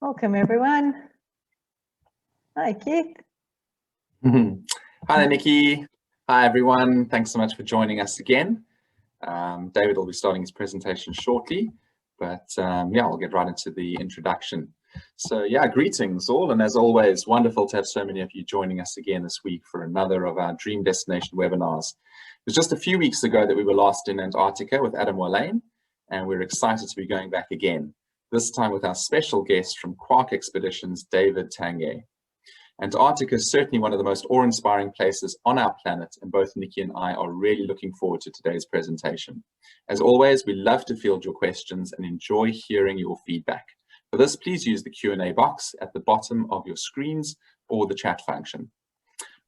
Welcome, everyone. Hi, Keith. Hi there, Nikki. Hi, everyone. Thanks so much for joining us again. David will be starting his presentation shortly, but yeah, I'll get right into the introduction. So yeah, greetings all, and as always, wonderful to have so many of you joining us again this week for another of our Dream Destination webinars. It was just a few weeks ago that we were last in Antarctica with Adam Walleyn, and we're excited to be going back again, this time with our special guest from Quark Expeditions, David Tanguay. Antarctica is certainly one of the most awe-inspiring places on our planet, and both Nikki and I are really looking forward to today's presentation. As always, we love to field your questions and enjoy hearing your feedback. For this, please use the Q&A box at the bottom of your screens or the chat function.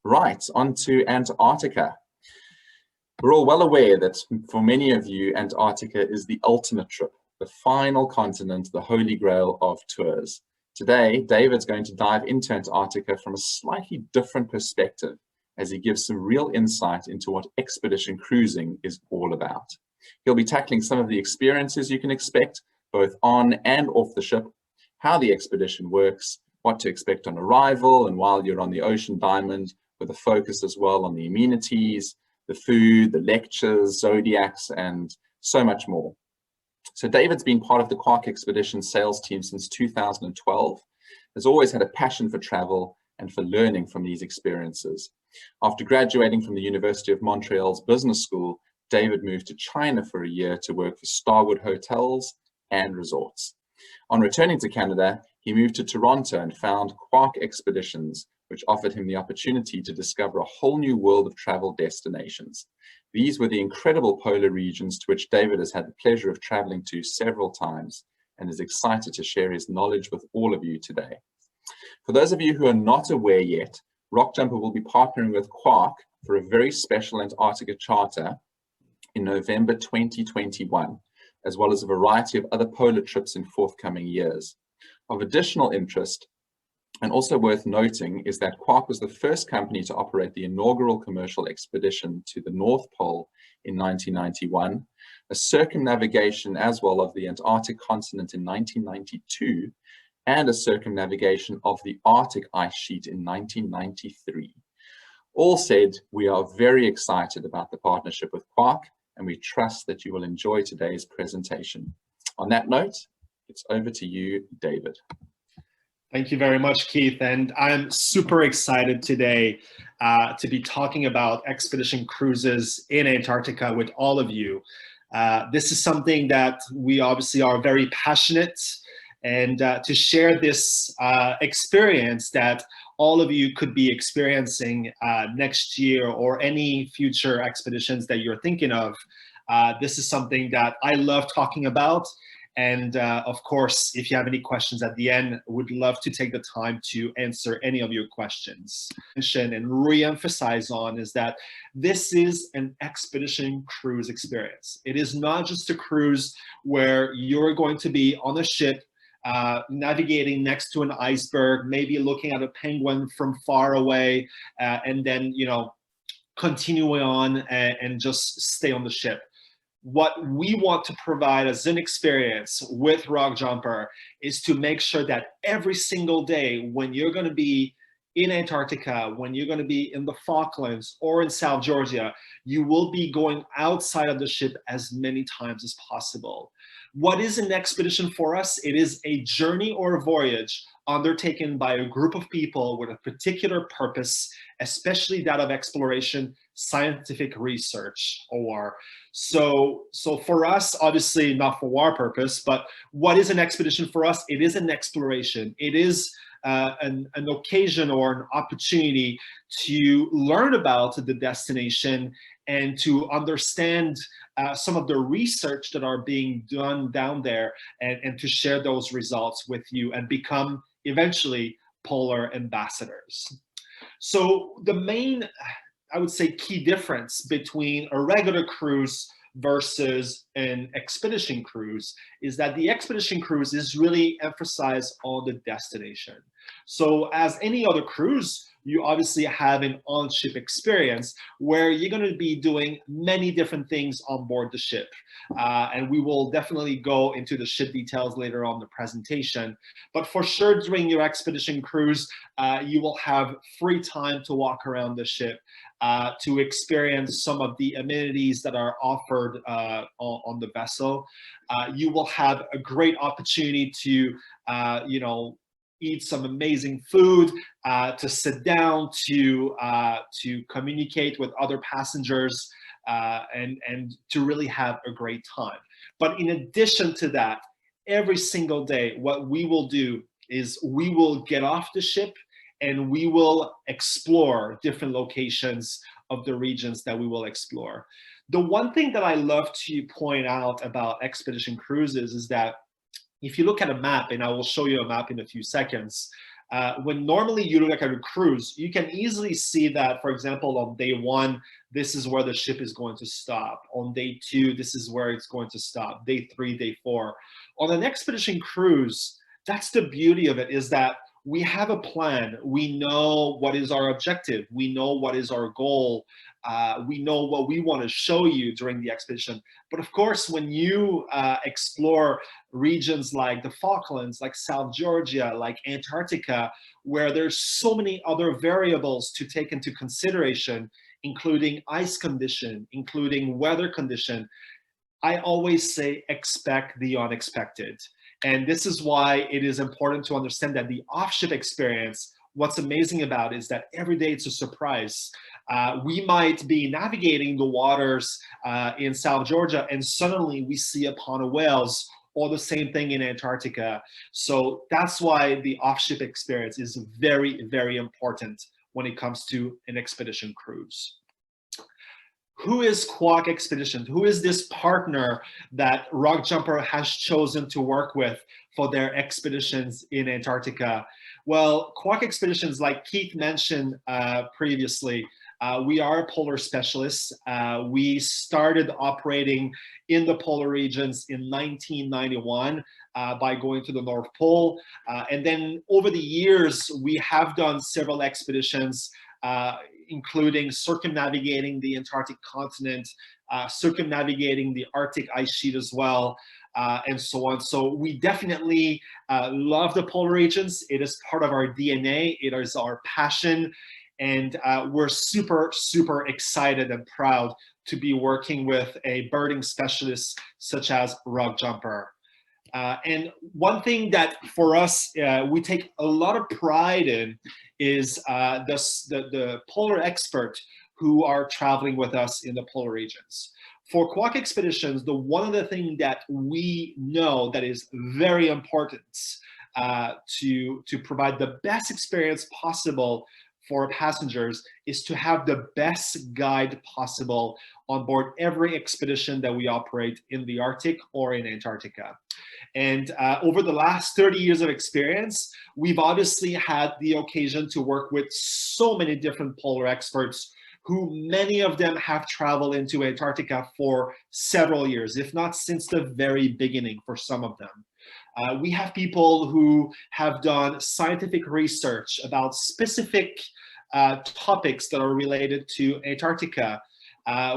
Right, on to Antarctica. We're all well aware that for many of you, Antarctica is the ultimate trip, the final continent, the holy grail of tours. Today, David's going to dive into Antarctica from a slightly different perspective as he gives some real insight into what expedition cruising is all about. He'll be tackling some of the experiences you can expect both on and off the ship, how the expedition works, what to expect on arrival and while you're on the ocean diamond, with a focus as well on the amenities, the food, the lectures, zodiacs, and so much more. So David's been part of the Quark Expeditions sales team since 2012, has always had a passion for travel and for learning from these experiences. After graduating from the University of Montreal's business school, David moved to China for a year to work for Starwood Hotels and Resorts. On returning to Canada, he moved to Toronto and found Quark Expeditions, which offered him the opportunity to discover a whole new world of travel destinations. These were the incredible polar regions to which David has had the pleasure of traveling to several times and is excited to share his knowledge with all of you today. For those of you who are not aware yet, Rockjumper will be partnering with Quack for a very special Antarctica charter in November 2021, as well as a variety of other polar trips in forthcoming years. Of additional interest, and also worth noting, is that Quack was the first company to operate the inaugural commercial expedition to the North Pole in 1991, a circumnavigation as well of the Antarctic continent in 1992, and a circumnavigation of the Arctic ice sheet in 1993. All said, we are very excited about the partnership with Quack, and we trust that you will enjoy today's presentation. On that note, it's over to you, David. Thank you very much, Keith. And I'm super excited today to be talking about expedition cruises in Antarctica with all of you. This is something that we obviously are very passionate, and to share this experience that all of you could be experiencing next year or any future expeditions that you're thinking of. This is something that I love talking about. And of course, if you have any questions at the end, would love to take the time to answer any of your questions. And re-emphasize on is that this is an expedition cruise experience. It is not just a cruise where you're going to be on a ship, navigating next to an iceberg, maybe looking at a penguin from far away, and then, you know, continuing on and just stay on the ship. What we want to provide as an experience with Rockjumper is to make sure that every single day when you're going to be in Antarctica, when you're going to be in the Falklands or in South Georgia, you will be going outside of the ship as many times as possible. What is an expedition for us? It is a journey or a voyage undertaken by a group of people with a particular purpose, especially that of exploration, scientific research, or so for us, obviously not for our purpose, but what is an expedition for us? It is an exploration. It is an occasion or an opportunity to learn about the destination and to understand some of the research that are being done down there, and to share those results with you and become eventually polar ambassadors. So the main, I would say, key difference between a regular cruise versus an expedition cruise is that the expedition cruise is really emphasized on the destination. So as any other cruise, you obviously have an on-ship experience where you're going to be doing many different things on board the ship. And we will definitely go into the ship details later on in the presentation. But for sure, during your expedition cruise, you will have free time to walk around the ship, to experience some of the amenities that are offered on the vessel. You will have a great opportunity to, eat some amazing food, to sit down, to communicate with other passengers, and to really have a great time. But in addition to that, every single day, what we will do is we will get off the ship and we will explore different locations of the regions that we will explore. The one thing that I love to point out about expedition cruises is that if you look at a map, and I will show you a map in a few seconds, when normally you look at a cruise, you can easily see that, for example, on day 1, this is where the ship is going to stop. On day 2, this is where it's going to stop. Day 3, day 4. On an expedition cruise, that's the beauty of it, is that we have a plan. We know what is our objective. We know what is our goal. We know what we want to show you during the expedition. But of course, when you explore regions like the Falklands, like South Georgia, like Antarctica, where there's so many other variables to take into consideration, including ice condition, including weather condition, I always say expect the unexpected. And this is why it is important to understand that the off-ship experience, what's amazing about it is that every day it's a surprise. We might be navigating the waters in South Georgia and suddenly we see a pond of whales, or the same thing in Antarctica. So that's why the off-ship experience is very, very important when it comes to an expedition cruise. Who is Quark Expeditions? Who is this partner that Rock Jumper has chosen to work with for their expeditions in Antarctica? Well, Quark Expeditions, like Keith mentioned previously, we are polar specialists. We started operating in the polar regions in 1991 by going to the North Pole. And then over the years, we have done several expeditions, including circumnavigating the Antarctic continent, circumnavigating the Arctic ice sheet as well, and so on. So we definitely love the polar regions. It is part of our DNA. It is our passion. And we're super, super excited and proud to be working with a birding specialist such as Rock Jumper. And one thing that for us, we take a lot of pride in is the polar expert who are traveling with us in the polar regions. For Quark Expeditions, one of the things that we know that is very important to provide the best experience possible for passengers is to have the best guide possible on board every expedition that we operate in the Arctic or in Antarctica. And over the last 30 years of experience, we've obviously had the occasion to work with so many different polar experts who many of them have traveled into Antarctica for several years, if not since the very beginning for some of them. We have people who have done scientific research about specific topics that are related to Antarctica.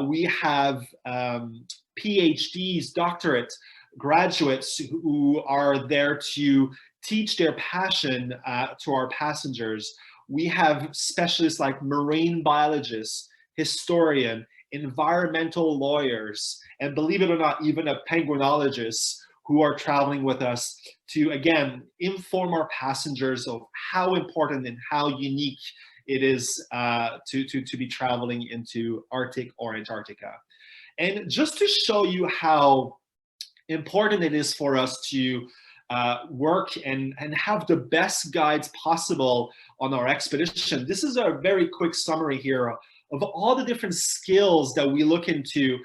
We have PhDs, doctorate graduates who are there to teach their passion to our passengers. We have specialists like marine biologists, historian, environmental lawyers, and believe it or not, even a penguinologist who are traveling with us to, again, inform our passengers of how important and how unique it is to be traveling into Arctic or Antarctica. And just to show you how important it is for us to work and have the best guides possible on our expedition, this is a very quick summary here of all the different skills that we look into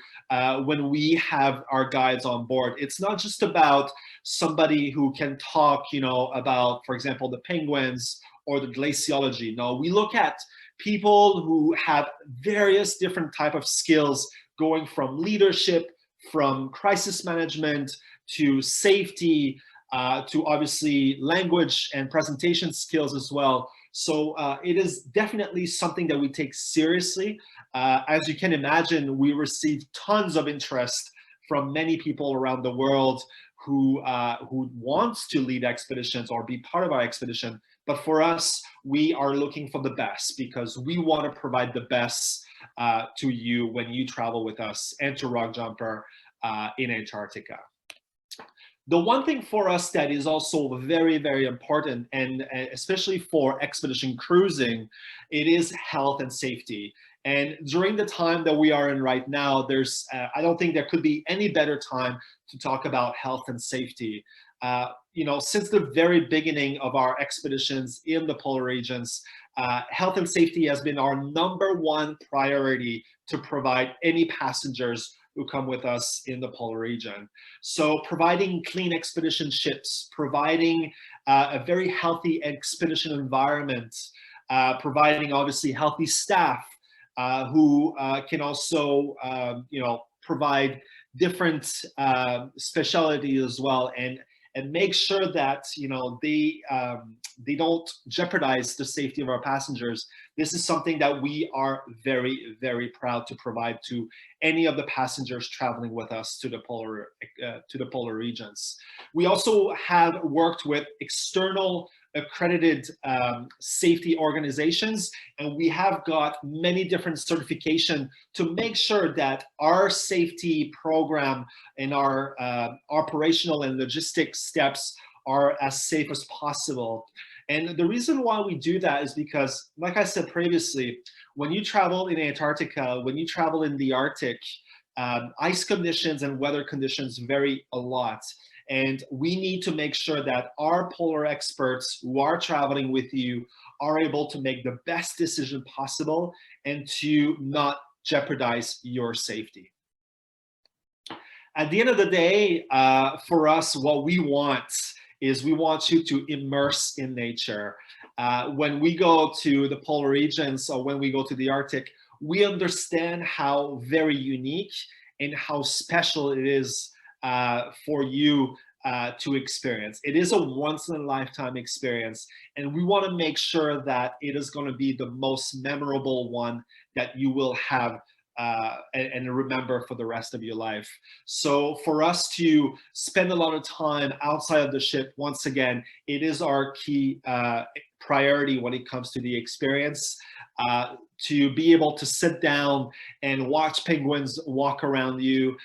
when we have our guides on board. It's not just about somebody who can talk, about, for example, the penguins or the glaciology. No, we look at people who have various different type of skills, going from leadership, from crisis management, to safety, to obviously language and presentation skills as well. So it is definitely something that we take seriously. As you can imagine, we receive tons of interest from many people around the world who wants to lead expeditions or be part of our expedition. But for us, we are looking for the best because we want to provide the best to you when you travel with us and to Rock Jumper in Antarctica. The one thing for us that is also very, very important, and especially for expedition cruising, it is health and safety. And during the time that we are in right now, there's I don't think there could be any better time to talk about health and safety. You know, since the very beginning of our expeditions in the polar regions, health and safety has been our #1 priority to provide any passengers who come with us in the polar region. So providing clean expedition ships, providing a very healthy expedition environment, providing obviously healthy staff who can also you know, provide different specialties as well, and make sure that, you know, they don't jeopardize the safety of our passengers. This is something that we are very, very proud to provide to any of the passengers traveling with us to the polar regions. We also have worked with external accredited safety organizations, and we have got many different certifications to make sure that our safety program and our operational and logistic steps are as safe as possible. And the reason why we do that is because, like I said previously, when you travel in Antarctica, when you travel in the Arctic, ice conditions and weather conditions vary a lot. And we need to make sure that our polar experts who are traveling with you are able to make the best decision possible and to not jeopardize your safety. At the end of the day, for us, what we want is we want you to immerse in nature. When we go to the polar regions or when we go to the Arctic, we understand how very unique and how special it is for you to experience. It is a once-in-a-lifetime experience, and we want to make sure that it is going to be the most memorable one that you will have and remember for the rest of your life. So for us to spend a lot of time outside of the ship, once again, it is our key priority when it comes to the experience. To be able to sit down and watch penguins walk around you,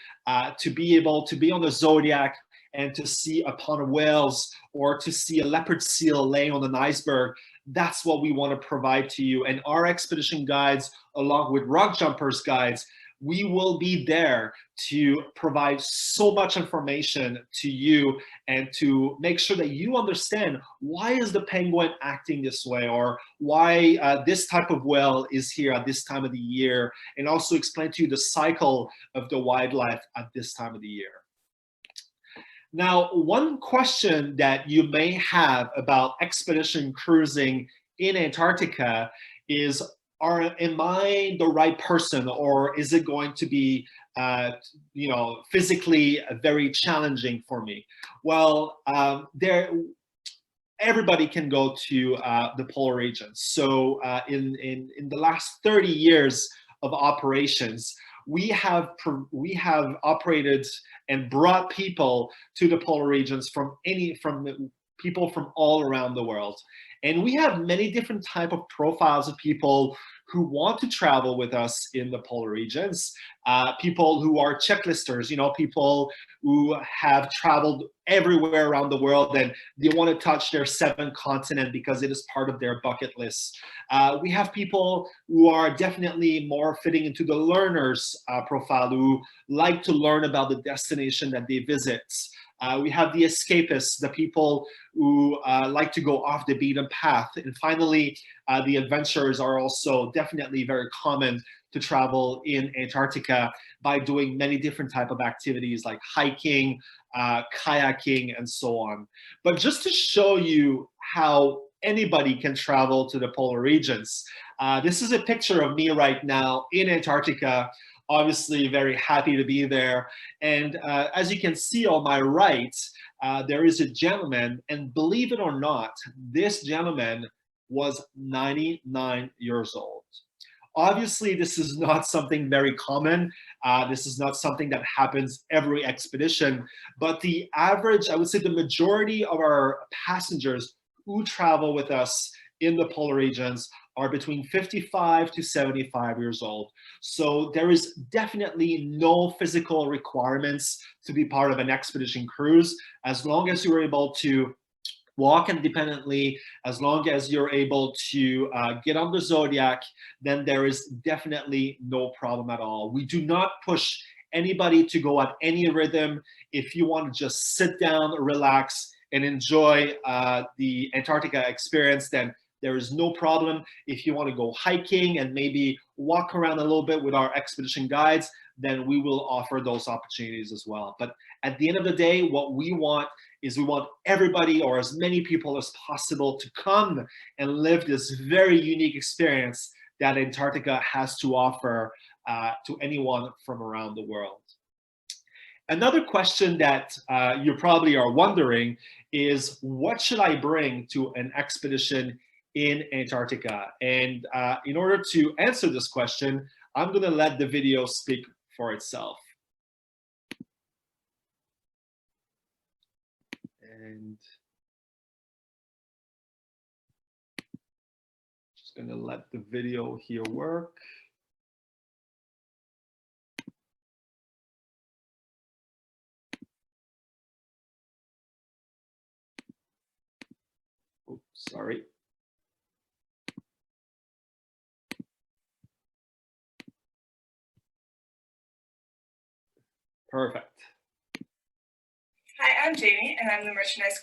to be able to be on the Zodiac and to see a pond of whales or to see a leopard seal laying on an iceberg. That's what we want to provide to you. And our expedition guides, along with Rock Jumpers guides, we will be there to provide so much information to you and to make sure that you understand why is the penguin acting this way, or why this type of whale is here at this time of the year, and also explain to you the cycle of the wildlife at this time of the year. Now, one question that you may have about expedition cruising in Antarctica is, am I the right person, or is it going to be you know, physically very challenging for me? Well, everybody can go to the polar regions. So in the last 30 years of operations, we have operated and brought people to the polar regions from people from all around the world. And we have many different type of profiles of people who want to travel with us in the polar regions. People who are checklisters, you know, people who have traveled everywhere around the world and they want to touch their 7th continent because it is part of their bucket list. We have people who are definitely more fitting into the learners profile, who like to learn about the destination that they visit. We have the escapists, the people who like to go off the beaten path. And finally, the adventurers are also definitely very common to travel in Antarctica by doing many different type of activities like hiking, kayaking, and so on. But just to show you how anybody can travel to the polar regions, this is a picture of me right now in Antarctica. Obviously very happy to be there. And as you can see on my right, there is a gentleman, and believe it or not, this gentleman was 99 years old. Obviously, this is not something very common. This is not something that happens every expedition, but the average, I would say the majority of our passengers who travel with us in the polar regions are between 55 to 75 years old. So there is definitely no physical requirements to be part of an expedition cruise, as long as you're able to walk independently, as long as you're able to get on the Zodiac, then there is definitely no problem at all. We do not push anybody to go at any rhythm. If you want to just sit down, relax, and enjoy the Antarctica experience, then there is no problem. If you want to go hiking and maybe walk around a little bit with our expedition guides, then we will offer those opportunities as well. But at the end of the day, what we want is we want everybody, or as many people as possible, to come and live this very unique experience that Antarctica has to offer to anyone from around the world. Another question that you probably are wondering is, what should I bring to an expedition in Antarctica? And in order to answer this question, I'm going to let the video speak for itself. And just going to let the video here work. Oops, sorry. Perfect. Hi, I'm Jamie, and I'm the merchandise.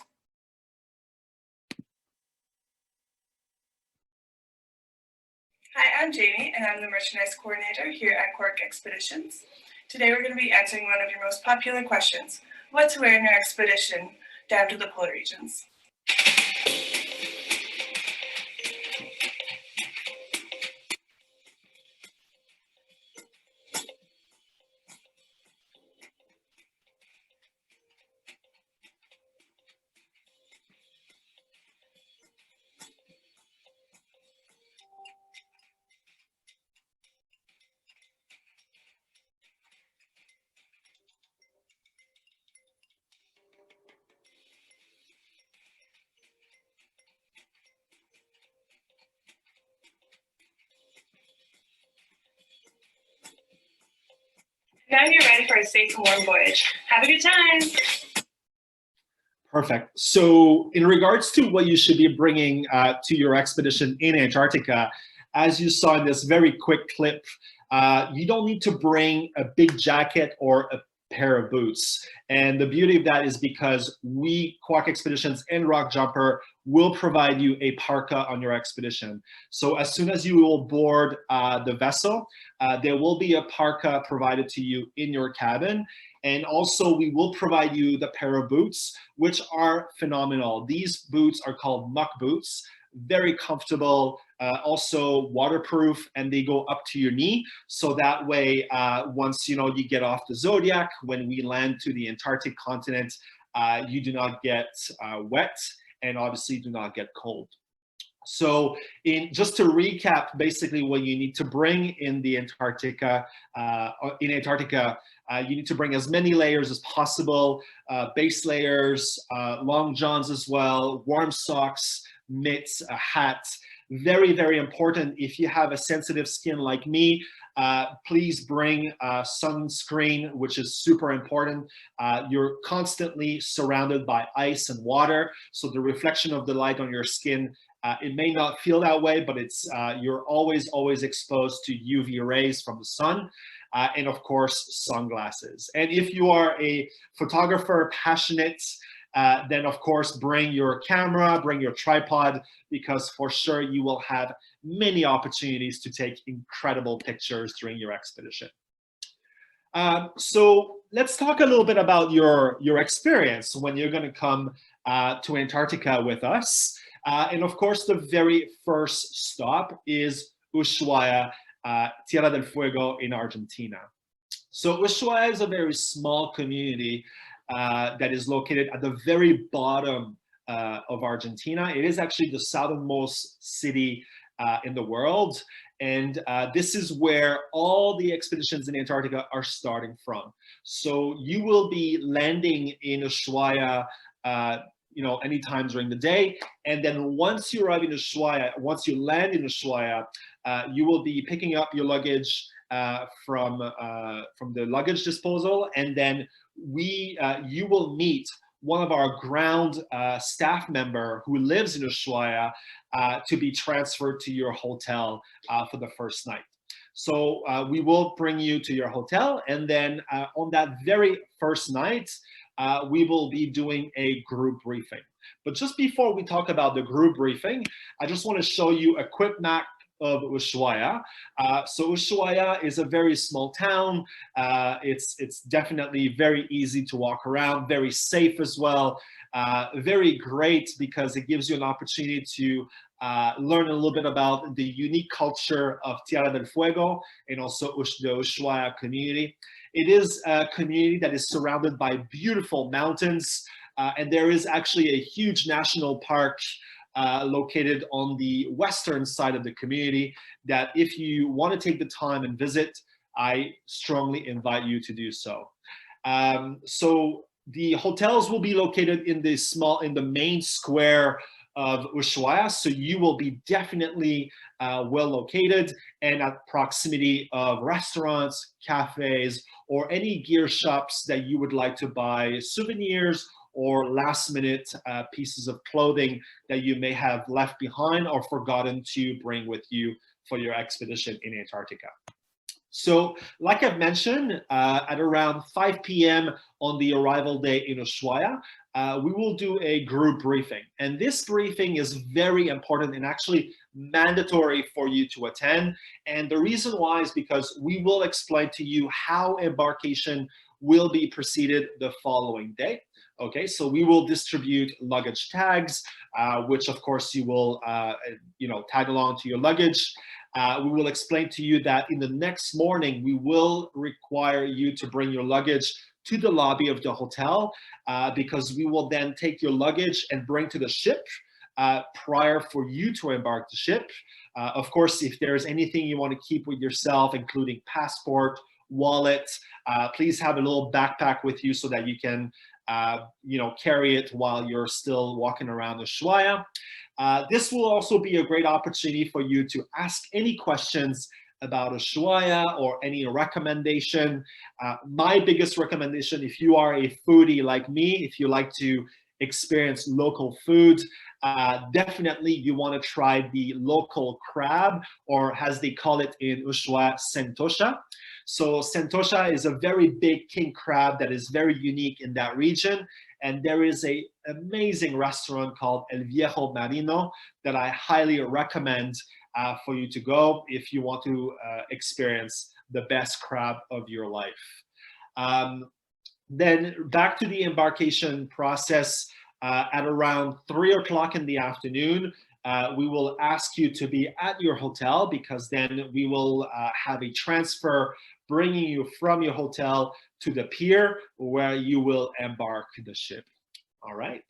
Hi, I'm Jamie, and I'm the merchandise coordinator here at Quark Expeditions. Today we're going to be answering one of your most popular questions: what to wear in your expedition down to the polar regions. Now you're ready for a safe and warm voyage. Have a good time. Perfect. So in regards to what you should be bringing to your expedition in Antarctica, as you saw in this very quick clip, you don't need to bring a big jacket or a pair of boots. And the beauty of that is because we, Quack Expeditions and Rock Jumper, will provide you a parka on your expedition. So as soon as you will board the vessel, there will be a parka provided to you in your cabin. And also we will provide you the pair of boots, which are phenomenal. These boots are called muck boots, very comfortable, also waterproof, and they go up to your knee. So that way, once you get off the Zodiac, when we land to the Antarctic continent, you do not get wet and obviously do not get cold. So just to recap, basically what you need to bring in the Antarctica, you need to bring as many layers as possible, base layers, long johns as well, warm socks, mitts, a hat. Very, very important. If you have a sensitive skin like me, please bring sunscreen, which is super important. You're constantly surrounded by ice and water, so the reflection of the light on your skin, it may not feel that way, but it's you're always exposed to UV rays from the sun. And of course, sunglasses. And if you are a photographer, passionate, then of course bring your camera, bring your tripod, because for sure you will have many opportunities to take incredible pictures during your expedition. So let's talk a little bit about your experience when you're going to come to Antarctica with us. And of course, the very first stop is Ushuaia, Tierra del Fuego in Argentina. So Ushuaia is a very small community that is located at the very bottom of Argentina. It is actually the southernmost city in the world. And this is where all the expeditions in Antarctica are starting from. So you will be landing in Ushuaia, anytime during the day. And then once you arrive in Ushuaia, once you land in Ushuaia, you will be picking up your luggage from the luggage disposal, and then you will meet one of our ground staff member who lives in Ushuaia to be transferred to your hotel for the first night. So we will bring you to your hotel, and then on that very first night, we will be doing a group briefing. But just before we talk about the group briefing, I just want to show you a quick map of Ushuaia. So Ushuaia is a very small town. It's definitely very easy to walk around, very safe as well, very great because it gives you an opportunity to learn a little bit about the unique culture of Tierra del Fuego and also the Ushuaia community. It is a community that is surrounded by beautiful mountains, and there is actually a huge national park located on the western side of the community that if you want to take the time and visit, I strongly invite you to do so. So the hotels will be located in the main square of Ushuaia, so you will be definitely well located and at proximity of restaurants, cafes, or any gear shops that you would like to buy souvenirs or last minute pieces of clothing that you may have left behind or forgotten to bring with you for your expedition in Antarctica. So like I've mentioned, at around 5 p.m. on the arrival day in Ushuaia, we will do a group briefing. And this briefing is very important and actually mandatory for you to attend. And the reason why is because we will explain to you how embarkation will be proceeded the following day. Okay, so we will distribute luggage tags, which of course you will, tag along to your luggage. We will explain to you that in the next morning, we will require you to bring your luggage to the lobby of the hotel because we will then take your luggage and bring to the ship prior for you to embark the ship. Of course, if there's anything you want to keep with yourself, including passport, wallet, please have a little backpack with you so that you can carry it while you're still walking around Ushuaia. This will also be a great opportunity for you to ask any questions about Ushuaia or any recommendation. My biggest recommendation, if you are a foodie like me, if you like to experience local food, definitely you want to try the local crab, or as they call it in Ushuaia, centosha. So centosha is a very big king crab that is very unique in that region. And there is an amazing restaurant called El Viejo Marino that I highly recommend for you to go if you want to experience the best crab of your life. Then back to the embarkation process at around 3 o'clock in the afternoon. We will ask you to be at your hotel because then we will have a transfer bringing you from your hotel to the pier where you will embark the ship. All right.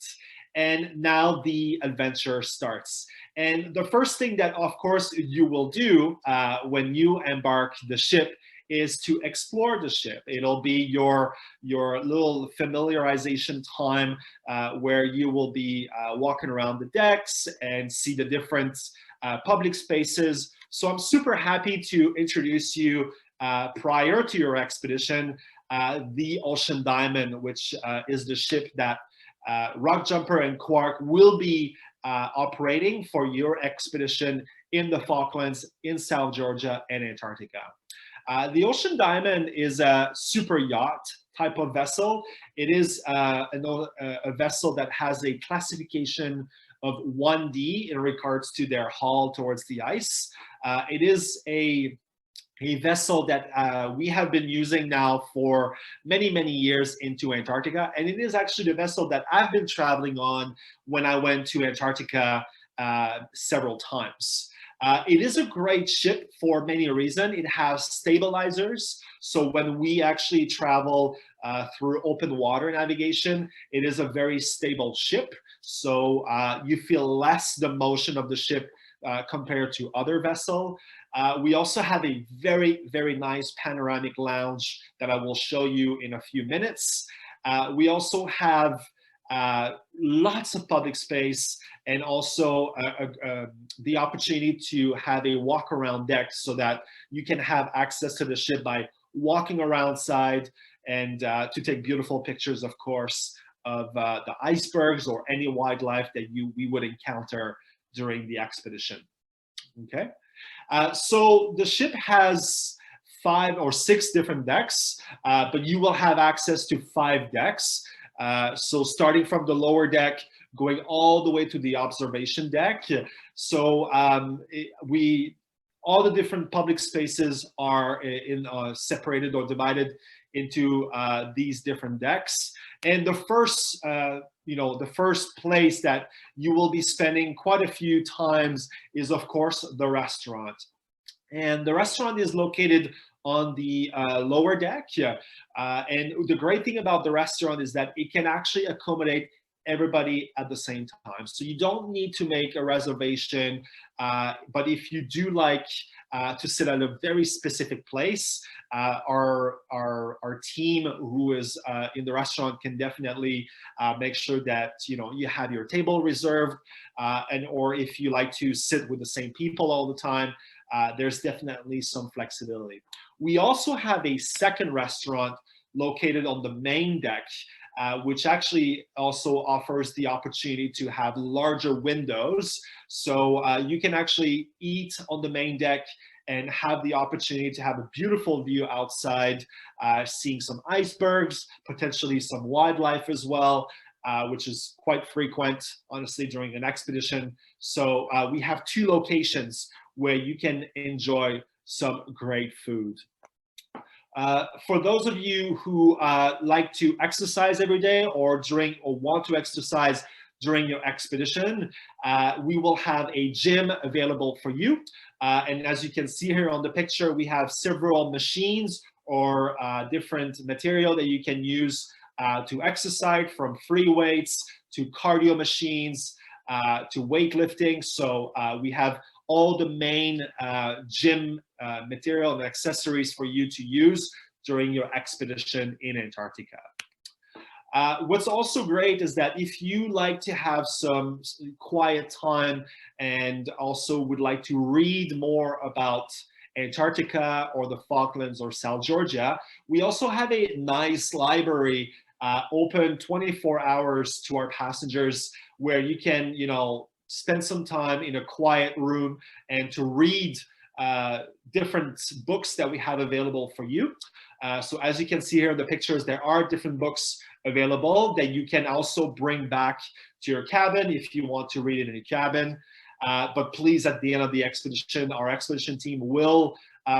And now the adventure starts. And the first thing that, of course, you will do when you embark the ship is to explore the ship. It'll be your little familiarization time where you will be walking around the decks and see the different public spaces. So I'm super happy to introduce you prior to your expedition, the Ocean Diamond, which is the ship that Rock Jumper and Quark will be operating for your expedition in the Falklands, in South Georgia, and Antarctica. The Ocean Diamond is a super yacht type of vessel. It is a vessel that has a classification of 1D in regards to their hull towards the ice. It is a vessel that we have been using now for many, many years into Antarctica. And it is actually the vessel that I've been traveling on when I went to Antarctica several times. It is a great ship for many reasons. It has stabilizers, so when we actually travel through open water navigation, it is a very stable ship. So you feel less the motion of the ship compared to other vessels. We also have a very, very nice panoramic lounge that I will show you in a few minutes. We also have lots of public space, and also the opportunity to have a walk around deck so that you can have access to the ship by walking around side, and to take beautiful pictures, of course, of the icebergs or any wildlife that we would encounter during the expedition. Okay, so the ship has 5 or 6 different decks, but you will have access to 5 decks. So starting from the lower deck, going all the way to the observation deck. So all the different public spaces are separated or divided into these different decks. And the first, the first place that you will be spending quite a few times is, of course, the restaurant. And the restaurant is located on the lower deck. And the great thing about the restaurant is that it can actually accommodate everybody at the same time. So you don't need to make a reservation, but if you do like to sit at a very specific place, our team who is in the restaurant can definitely make sure that you have your table reserved, or if you like to sit with the same people all the time, there's definitely some flexibility. We also have a second restaurant located on the main deck, which actually also offers the opportunity to have larger windows. So you can actually eat on the main deck and have the opportunity to have a beautiful view outside, seeing some icebergs, potentially some wildlife as well, which is quite frequent, honestly, during an expedition. So we have 2 locations where you can enjoy some great food. For those of you who like to exercise every day or want to exercise during your expedition, we will have a gym available for you. And as you can see here on the picture, we have several machines or different material that you can use to exercise, from free weights to cardio machines to weightlifting. So we have all the main gym material and accessories for you to use during your expedition in Antarctica. What's also great is that if you like to have some quiet time and also would like to read more about Antarctica or the Falklands or South Georgia, we also have a nice library open 24 hours to our passengers, where you can, spend some time in a quiet room and to read different books that we have available for you. So as you can see here in the pictures, there are different books available that you can also bring back to your cabin if you want to read it in your cabin. But please, at the end of the expedition, our expedition team will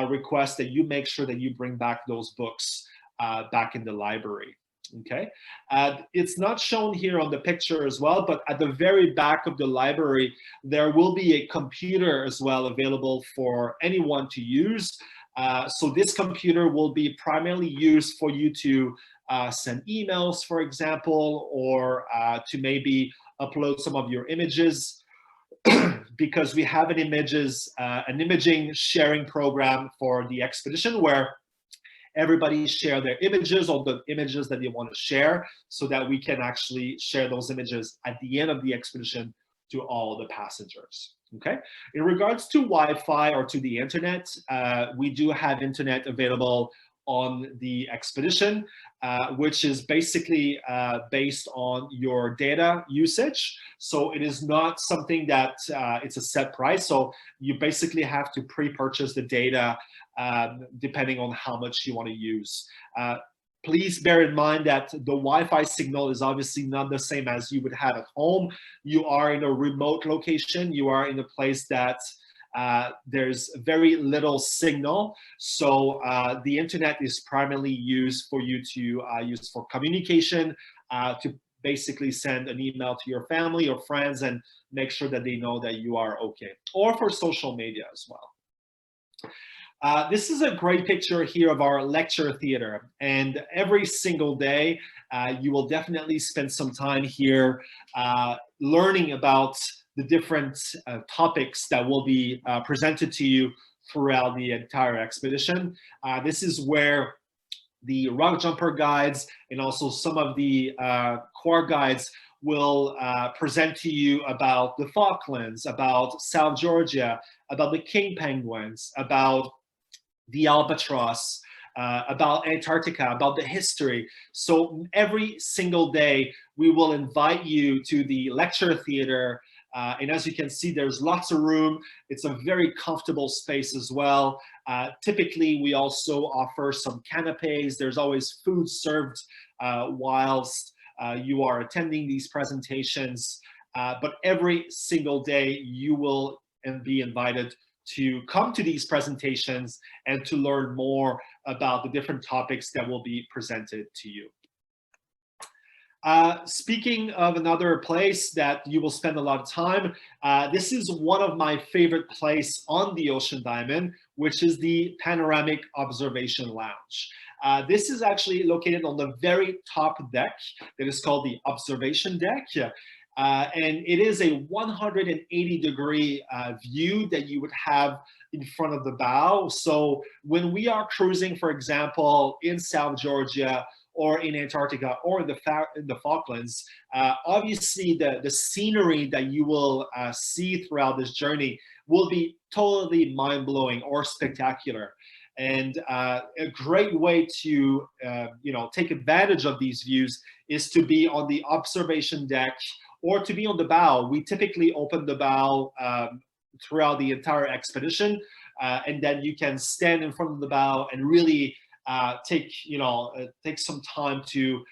request that you make sure that you bring back those books back in the library. Okay, it's not shown here on the picture as well, but at the very back of the library, there will be a computer as well available for anyone to use. So this computer will be primarily used for you to send emails, for example, or to maybe upload some of your images, because we have an imaging sharing program for the expedition where everybody share their images or the images that they want to share, so that we can actually share those images at the end of the expedition to all the passengers. Okay. In regards to Wi-Fi or to the internet, we do have internet available on the expedition, which is basically based on your data usage. So it is not something that it's a set price. So you basically have to pre-purchase the data depending on how much you want to use. Please bear in mind that the Wi-Fi signal is obviously not the same as you would have at home. You are in a remote location. You are in a place that there's very little signal. So the internet is primarily used for you to use for communication, to basically send an email to your family or friends and make sure that they know that you are okay, or for social media as well. This is a great picture here of our lecture theater, and every single day you will definitely spend some time here learning about the different topics that will be presented to you throughout the entire expedition. This is where the rock jumper guides and also some of the Quark guides will present to you about the Falklands, about South Georgia, about the king penguins, about the albatross, about Antarctica, about the history. So every single day we will invite you to the lecture theater, and as you can see, there's lots of room. It's a very comfortable space as well. Typically, we also offer some canapes. There's always food served whilst you are attending these presentations. But every single day, you will be invited to come to these presentations and to learn more about the different topics that will be presented to you. Speaking of another place that you will spend a lot of time, this is one of my favorite places on the Ocean Diamond, which is the Panoramic Observation Lounge. This is actually located on the very top deck that is called the Observation Deck. And it is a 180-degree view that you would have in front of the bow. So when we are cruising, for example, in South Georgia or in Antarctica or in the Falklands, obviously the scenery that you will see throughout this journey will be totally mind-blowing or spectacular. And a great way to take advantage of these views is to be on the observation deck or to be on the bow. We typically open the bow throughout the entire expedition, and then you can stand in front of the bow and really take some time to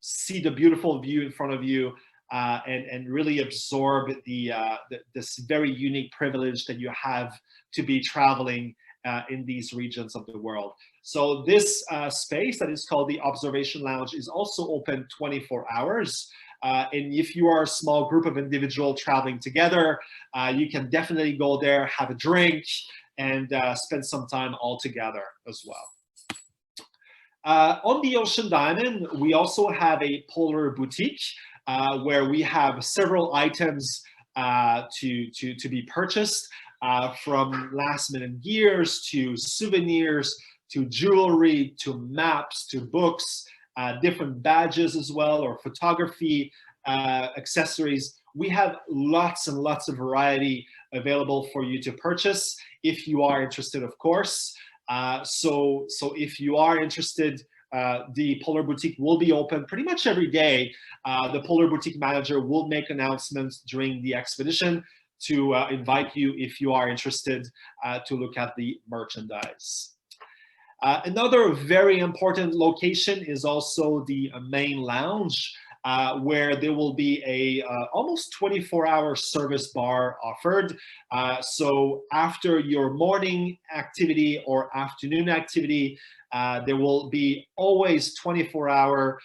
see the beautiful view in front of you and really absorb this very unique privilege that you have to be traveling in these regions of the world. So this space that is called the Observation Lounge is also open 24 hours. And if you are a small group of individuals traveling together, you can definitely go there, have a drink, and spend some time all together as well. On the Ocean Diamond, we also have a polar boutique where we have several items to be purchased, from last-minute gears to souvenirs to jewelry to maps to books, different badges as well, or photography accessories. We have lots and lots of variety available for you to purchase if you are interested, of course. So if you are interested, the Polar Boutique will be open pretty much every day. The Polar Boutique manager will make announcements during the expedition to invite you, if you are interested, to look at the merchandise. Another very important location is also the main lounge, where there will be a almost 24-hour service bar offered. So after your morning activity or afternoon activity, there will be always 24-hour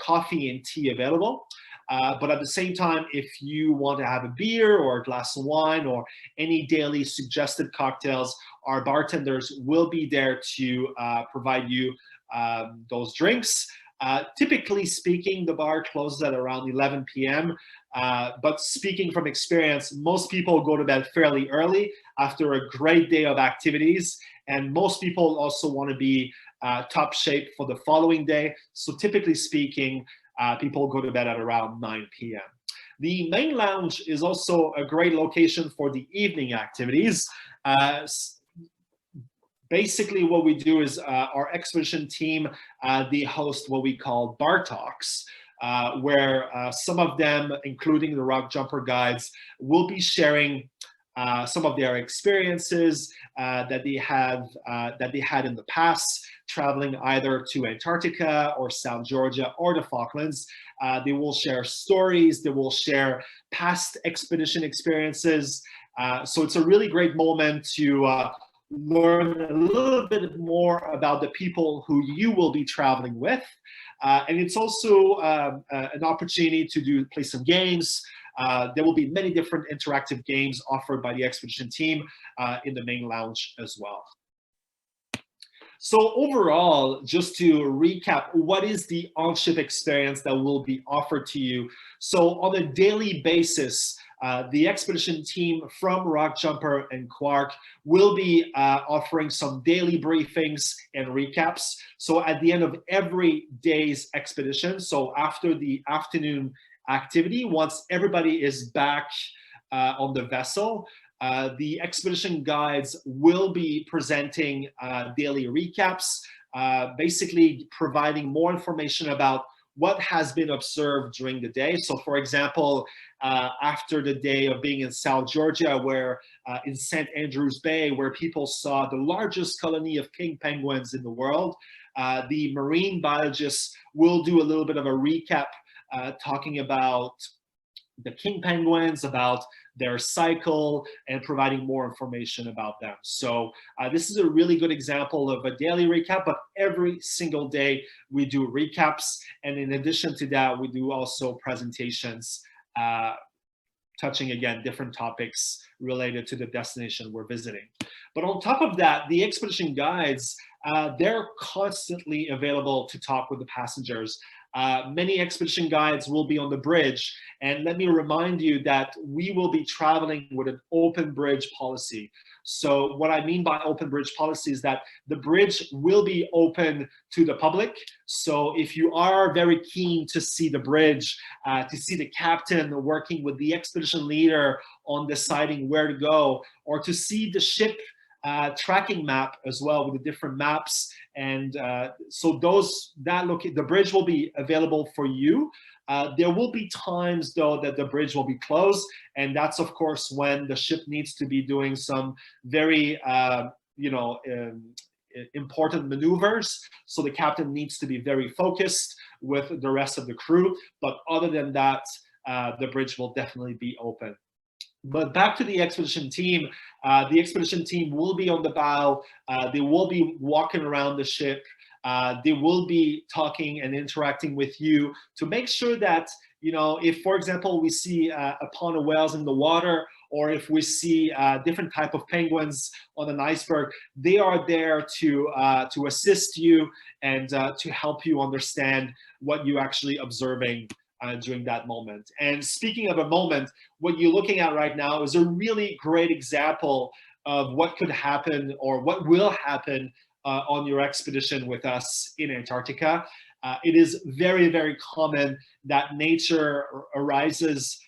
coffee and tea available. But at the same time, if you want to have a beer or a glass of wine or any daily suggested cocktails, our bartenders will be there to provide you those drinks. Typically speaking, the bar closes at around 11 p.m. But speaking from experience, most people go to bed fairly early after a great day of activities. And most people also want to be top shape for the following day. So typically speaking, people go to bed at around 9 p.m. The main lounge is also a great location for the evening activities. Basically, what we do is our expedition team, they host what we call bar talks, where some of them, including the rock jumper guides, will be sharing some of their experiences that they had in the past, traveling either to Antarctica or South Georgia or the Falklands. They will share stories, they will share past expedition experiences. So it's a really great moment to learn a little bit more about the people who you will be traveling with. And it's also an opportunity to play some games. There will be many different interactive games offered by the expedition team in the main lounge as well. So overall, just to recap, what is the on-ship experience that will be offered to you? So on a daily basis, the expedition team from Rock Jumper and Quark will be offering some daily briefings and recaps. So at the end of every day's expedition, so after the afternoon activity, once everybody is back on the vessel, the expedition guides will be presenting daily recaps, basically providing more information about what has been observed during the day. So for example, after the day of being in South Georgia, where in St. Andrews Bay, where people saw the largest colony of king penguins in the world, the marine biologists will do a little bit of a recap talking about the king penguins, about their cycle, and providing more information about them. So this is a really good example of a daily recap, but every single day we do recaps. And in addition to that, we do also presentations touching, again, different topics related to the destination we're visiting. But on top of that, the expedition guides, they're constantly available to talk with the passengers. Many expedition guides will be on the bridge, and let me remind you that we will be traveling with an open bridge policy. So what I mean by open bridge policy is that the bridge will be open to the public. So if you are very keen to see the bridge, to see the captain working with the expedition leader on deciding where to go, or to see the ship tracking map as well with the different maps, and so the bridge will be available for you. There will be times though that the bridge will be closed, and that's of course when the ship needs to be doing some very important maneuvers. So the captain needs to be very focused with the rest of the crew. But other than that, the bridge will definitely be open. But back to the expedition team will be on the bow. They will be walking around the ship. They will be talking and interacting with you to make sure that, if, for example, we see a pond of whales in the water, or if we see different type of penguins on an iceberg, they are there to assist you and to help you understand what you're actually observing during that moment. And speaking of a moment, what you're looking at right now is a really great example of what could happen or what will happen on your expedition with us in Antarctica. It is very, very common that nature arises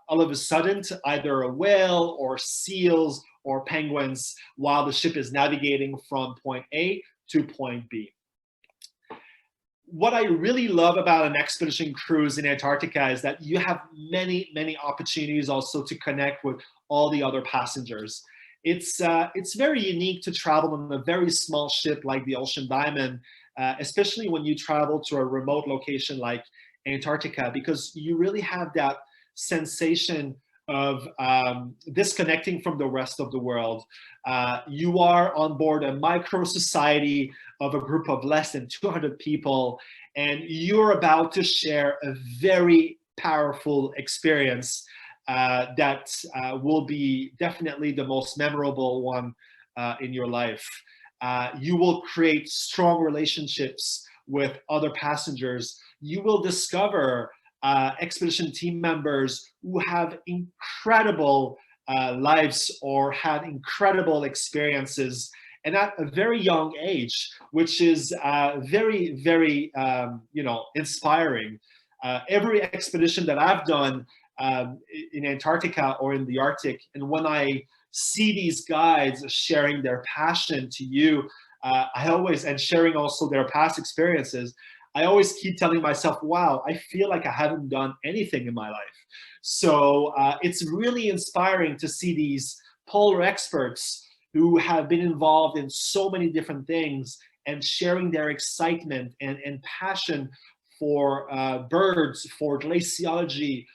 all of a sudden to either a whale or seals or penguins while the ship is navigating from point A to point B. What I really love about an expedition cruise in Antarctica is that you have many, many opportunities also to connect with all the other passengers. It's very unique to travel on a very small ship like the Ocean Diamond, especially when you travel to a remote location like Antarctica, because you really have that sensation of disconnecting from the rest of the world. You are on board a micro society of a group of less than 200 people, and you're about to share a very powerful experience that will be definitely the most memorable one in your life. You will create strong relationships with other passengers. You will discover expedition team members who have incredible lives or had incredible experiences, and at a very young age, which is very, very inspiring. Every expedition that I've done in Antarctica or in the Arctic, and when I see these guides sharing their passion to you, and sharing also their past experiences, I always keep telling myself, wow, I feel like I haven't done anything in my life. So it's really inspiring to see these polar experts who have been involved in so many different things and sharing their excitement and passion for birds, for glaciology,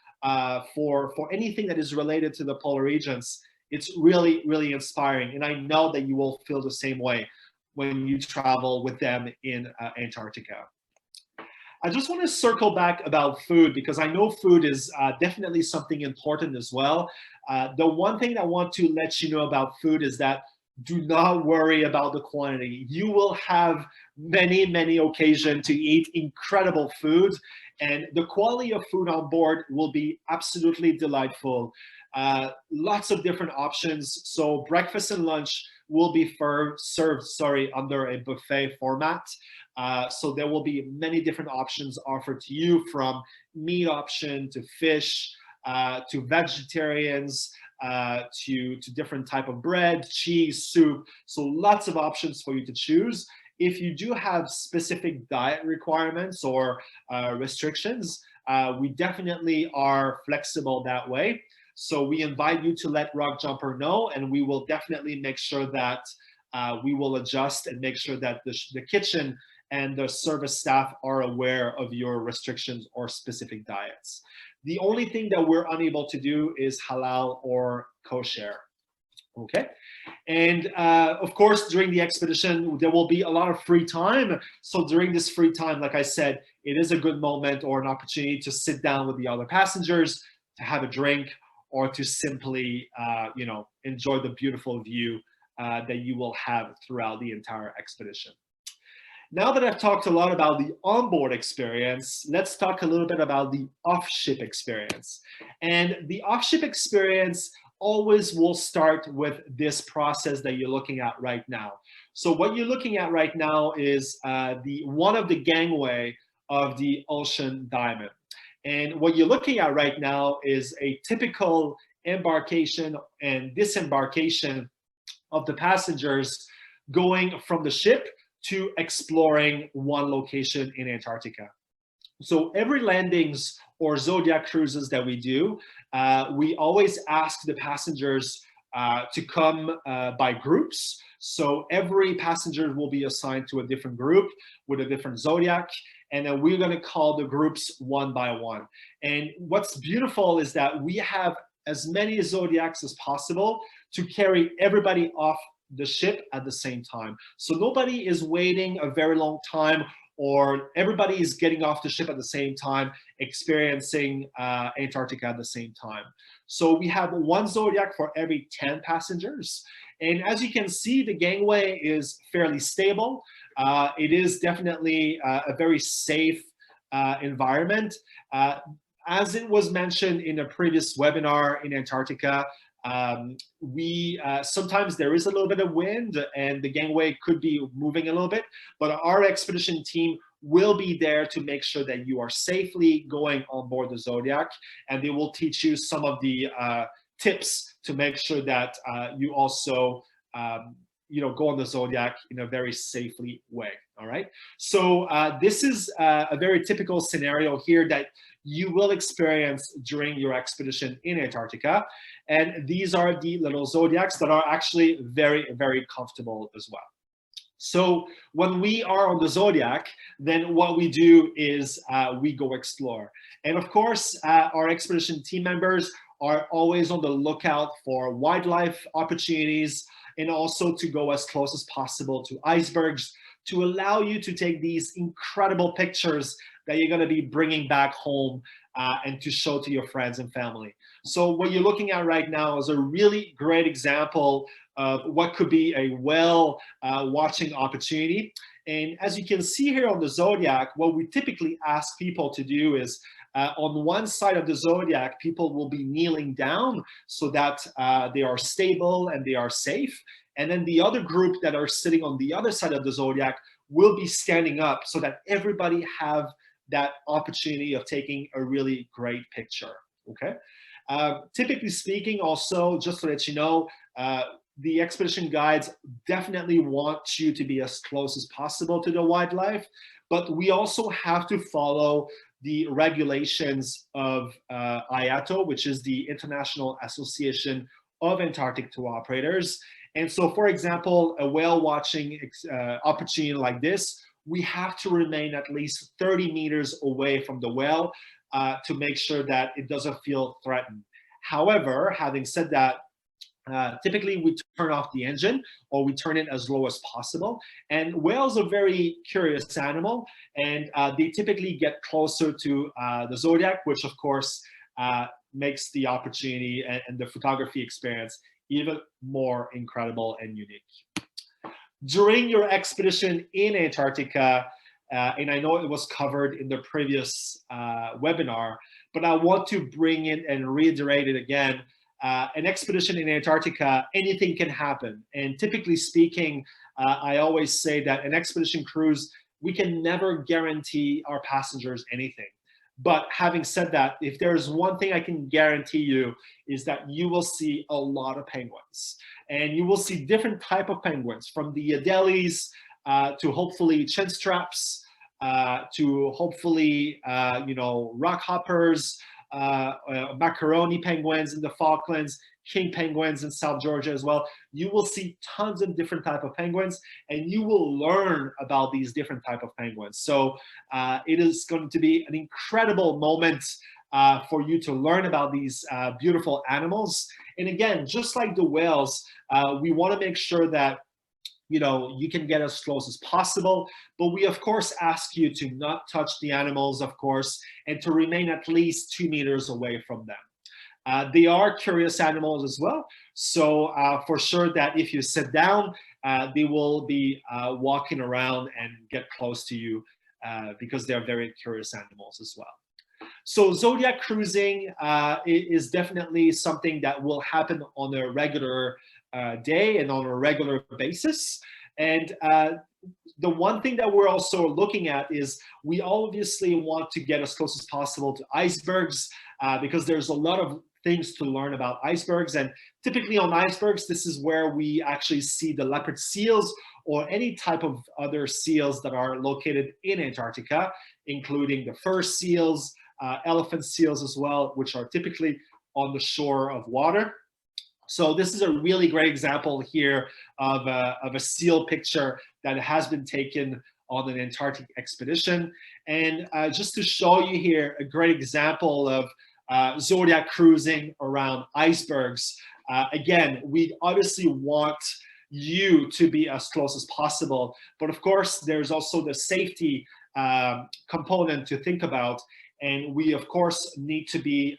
for anything that is related to the polar regions. It's really, really inspiring. And I know that you will feel the same way when you travel with them in Antarctica. I just want to circle back about food because I know food is definitely something important as well. The one thing I want to let you know about food is that do not worry about the quantity. You will have many, many occasions to eat incredible food, and the quality of food on board will be absolutely delightful. Lots of different options. So breakfast and lunch will be served under a buffet format. So there will be many different options offered to you, from meat option to fish, to vegetarians, to different type of bread, cheese, soup. So lots of options for you to choose. If you do have specific diet requirements or restrictions, we definitely are flexible that way. So we invite you to let Rock Jumper know, and we will definitely make sure that we will adjust and make sure that the kitchen and the service staff are aware of your restrictions or specific diets. The only thing that we're unable to do is halal or kosher. Okay, and of course, during the expedition, there will be a lot of free time. So during this free time, like I said, it is a good moment or an opportunity to sit down with the other passengers, to have a drink, or to simply, enjoy the beautiful view that you will have throughout the entire expedition. Now that I've talked a lot about the onboard experience, let's talk a little bit about the off-ship experience. And the off-ship experience always will start with this process that you're looking at right now. So what you're looking at right now is one of the gangway of the Ocean Diamond. And what you're looking at right now is a typical embarkation and disembarkation of the passengers going from the ship to exploring one location in Antarctica. So every landings or zodiac cruises that we do, we always ask the passengers to come by groups. So every passenger will be assigned to a different group with a different zodiac, and then we're going to call the groups one by one. And what's beautiful is that we have as many zodiacs as possible to carry everybody off the ship at the same time. So nobody is waiting a very long time, or everybody is getting off the ship at the same time, experiencing Antarctica at the same time. So we have one zodiac for every 10 passengers. And as you can see, the gangway is fairly stable. It is definitely a very safe environment. As it was mentioned in a previous webinar in Antarctica, sometimes there is a little bit of wind and the gangway could be moving a little bit, but our expedition team will be there to make sure that you are safely going on board the Zodiac, and they will teach you some of the tips to make sure that you also go on the Zodiac in a very safely way. All right, so this is a very typical scenario here that you will experience during your expedition in Antarctica. And these are the little zodiacs that are actually very, very comfortable as well. So when we are on the Zodiac, then what we do is we go explore. And of course, our expedition team members are always on the lookout for wildlife opportunities, and also to go as close as possible to icebergs, to allow you to take these incredible pictures that you're going to be bringing back home and to show to your friends and family. So what you're looking at right now is a really great example of what could be a whale watching opportunity. And as you can see here on the Zodiac, what we typically ask people to do is on one side of the Zodiac, people will be kneeling down so that they are stable and they are safe. And then the other group that are sitting on the other side of the Zodiac will be standing up so that everybody have that opportunity of taking a really great picture, okay? Typically speaking, also, just to let you know, the expedition guides definitely want you to be as close as possible to the wildlife, but we also have to follow the regulations of IATO, which is the International Association of Antarctic Tour Operators. And so, for example, a whale watching opportunity like this, we have to remain at least 30 meters away from the whale to make sure that it doesn't feel threatened. However, having said that, typically we turn off the engine or we turn it as low as possible. And whales are very curious animal, and they typically get closer to the zodiac, which of course makes the opportunity and the photography experience even more incredible and unique. During your expedition in Antarctica, and I know it was covered in the previous webinar, but I want to bring in and reiterate it again. An expedition in Antarctica, anything can happen. And typically speaking, I always say that an expedition cruise, we can never guarantee our passengers anything. But having said that, if there's one thing I can guarantee you is that you will see a lot of penguins. And you will see different type of penguins, from the Adelies to hopefully chin straps, to hopefully, rock hoppers, macaroni penguins in the Falklands, king penguins in South Georgia as well. You will see tons of different type of penguins, and you will learn about these different type of penguins. So it is going to be an incredible moment for you to learn about these beautiful animals. And again, just like the whales, we want to make sure that you can get as close as possible, but we of course ask you to not touch the animals, of course, and to remain at least 2 meters away from them. They are curious animals as well, so for sure that if you sit down, they will be walking around and get close to you because they're very curious animals as well. So zodiac cruising is definitely something that will happen on a regular day and on a regular basis. And the one thing that we're also looking at is we obviously want to get as close as possible to icebergs because there's a lot of things to learn about icebergs. And typically on icebergs, this is where we actually see the leopard seals or any type of other seals that are located in Antarctica, including the fur seals, elephant seals as well, which are typically on the shore of water. So this is a really great example here of a seal picture that has been taken on an Antarctic expedition. And just to show you here a great example of zodiac cruising around icebergs. Again, we obviously want you to be as close as possible, but of course there's also the safety component to think about. And we of course need to be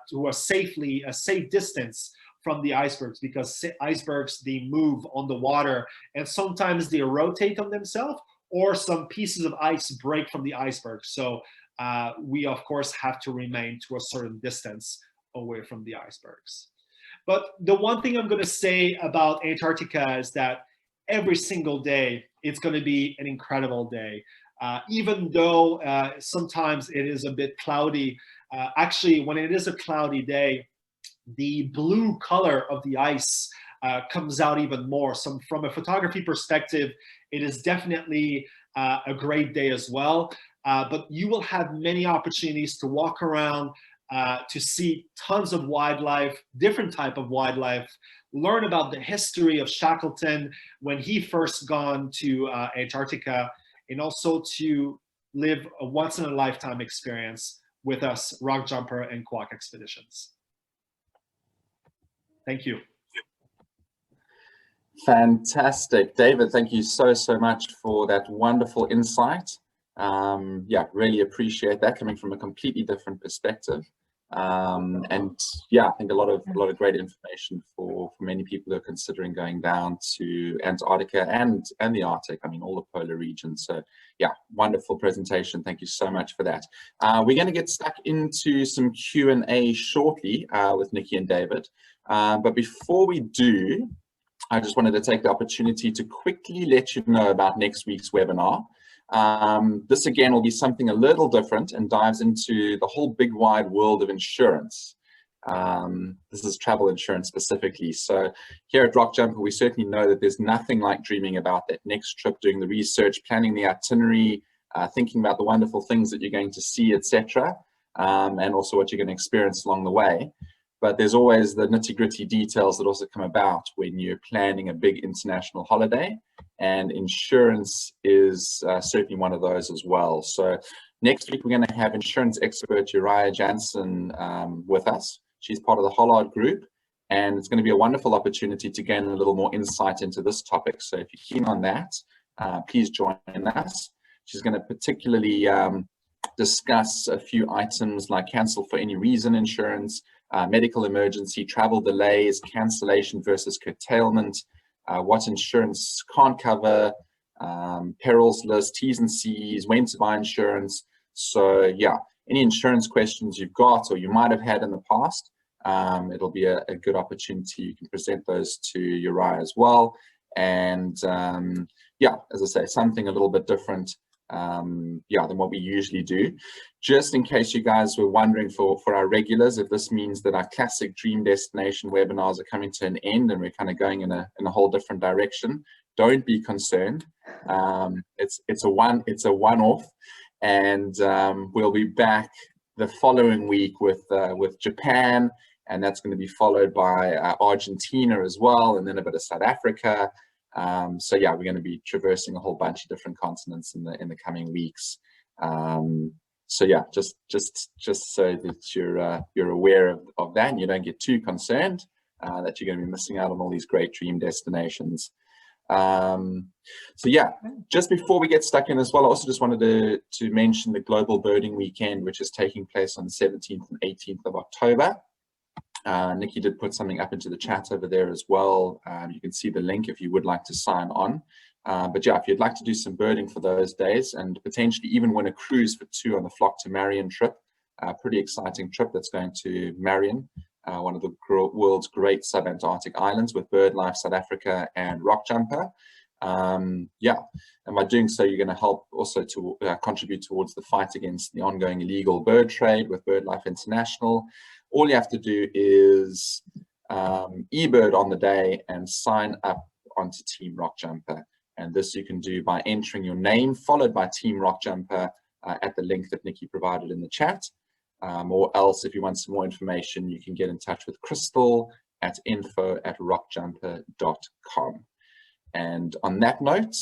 to a safe distance from the icebergs, because icebergs, they move on the water and sometimes they rotate on themselves, or some pieces of ice break from the iceberg. So we of course have to remain to a certain distance away from the icebergs. But the one thing I'm going to say about Antarctica is that every single day it's going to be an incredible day. Even though sometimes it is a bit cloudy, actually when it is a cloudy day, the blue color of the ice comes out even more. So from a photography perspective, it is definitely a great day as well. But you will have many opportunities to walk around, to see tons of wildlife, different type of wildlife, learn about the history of Shackleton when he first gone to Antarctica, and also to live a once-in-a-lifetime experience with us, Rock Jumper and Quack Expeditions. Thank you. Fantastic. David, thank you so much for that wonderful insight. Yeah, really appreciate that, coming from a completely different perspective. And yeah, I think a lot of great information for many people who are considering going down to Antarctica and the Arctic. I mean, all the polar regions. So yeah, wonderful presentation. Thank you so much for that. We're going to get stuck into some Q&A shortly with Nikki and David. But before we do, I just wanted to take the opportunity to quickly let you know about next week's webinar. This again will be something a little different and dives into the whole big wide world of insurance. This is travel insurance specifically. So here at Rock Jumper, we certainly know that there's nothing like dreaming about that next trip, doing the research, planning the itinerary, thinking about the wonderful things that you're going to see, etc., and also what you're going to experience along the way. But there's always the nitty-gritty details that also come about when you're planning a big international holiday, and insurance is certainly one of those as well. So next week, we're going to have insurance expert Ushuaia Jansen with us. She's part of the Hollard Group, and it's going to be a wonderful opportunity to gain a little more insight into this topic. So if you're keen on that, please join us. She's going to particularly discuss a few items like cancel for any reason insurance, medical emergency, travel delays, cancellation versus curtailment, what insurance can't cover, perils list, T's and C's, when to buy insurance. So yeah, any insurance questions you've got or you might have had in the past, it'll be a good opportunity. You can present those to Ushuaia as well. And yeah, as I say, something a little bit different than what we usually do. Just in case you guys were wondering for our regulars, if this means that our classic dream destination webinars are coming to an end and we're kind of going in a whole different direction, don't be concerned. It's a one-off, and we'll be back the following week with Japan, and that's going to be followed by Argentina as well, and then a bit of South Africa. So yeah, we're going to be traversing a whole bunch of different continents in the coming weeks. So yeah, just so that you're aware of that, and you don't get too concerned that you're going to be missing out on all these great dream destinations. So yeah, just before we get stuck in as well, I also just wanted to mention the Global Birding Weekend, which is taking place on the 17th and 18th of October. Nikki did put something up into the chat over there as well. You can see the link if you would like to sign on. But yeah, if you'd like to do some birding for those days and potentially even win a cruise for 2 on the Flock to Marion trip, pretty exciting trip that's going to Marion, one of the world's great sub-Antarctic islands with BirdLife South Africa and Rock Jumper. Yeah, and by doing so, you're going to help also to contribute towards the fight against the ongoing illegal bird trade with BirdLife International. All you have to do is eBird on the day and sign up onto Team Rock Jumper. And this you can do by entering your name followed by Team Rock Jumper at the link that Nikki provided in the chat. Or else, if you want some more information, you can get in touch with Crystal at info@rockjumper.com. And on that note,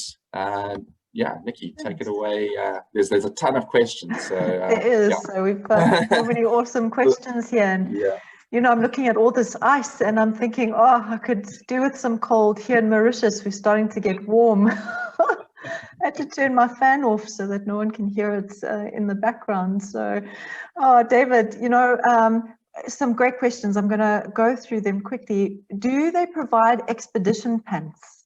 yeah, Nikki, take it away. There's a ton of questions. So, there is. Yeah. So we've got so many awesome questions here. And, yeah. you know, I'm looking at all this ice and I'm thinking, oh, I could do with some cold here in Mauritius. We're starting to get warm. I had to turn my fan off so that no one can hear it in the background. So, oh, David, you know, some great questions. I'm going to go through them quickly. Do they provide expedition pants?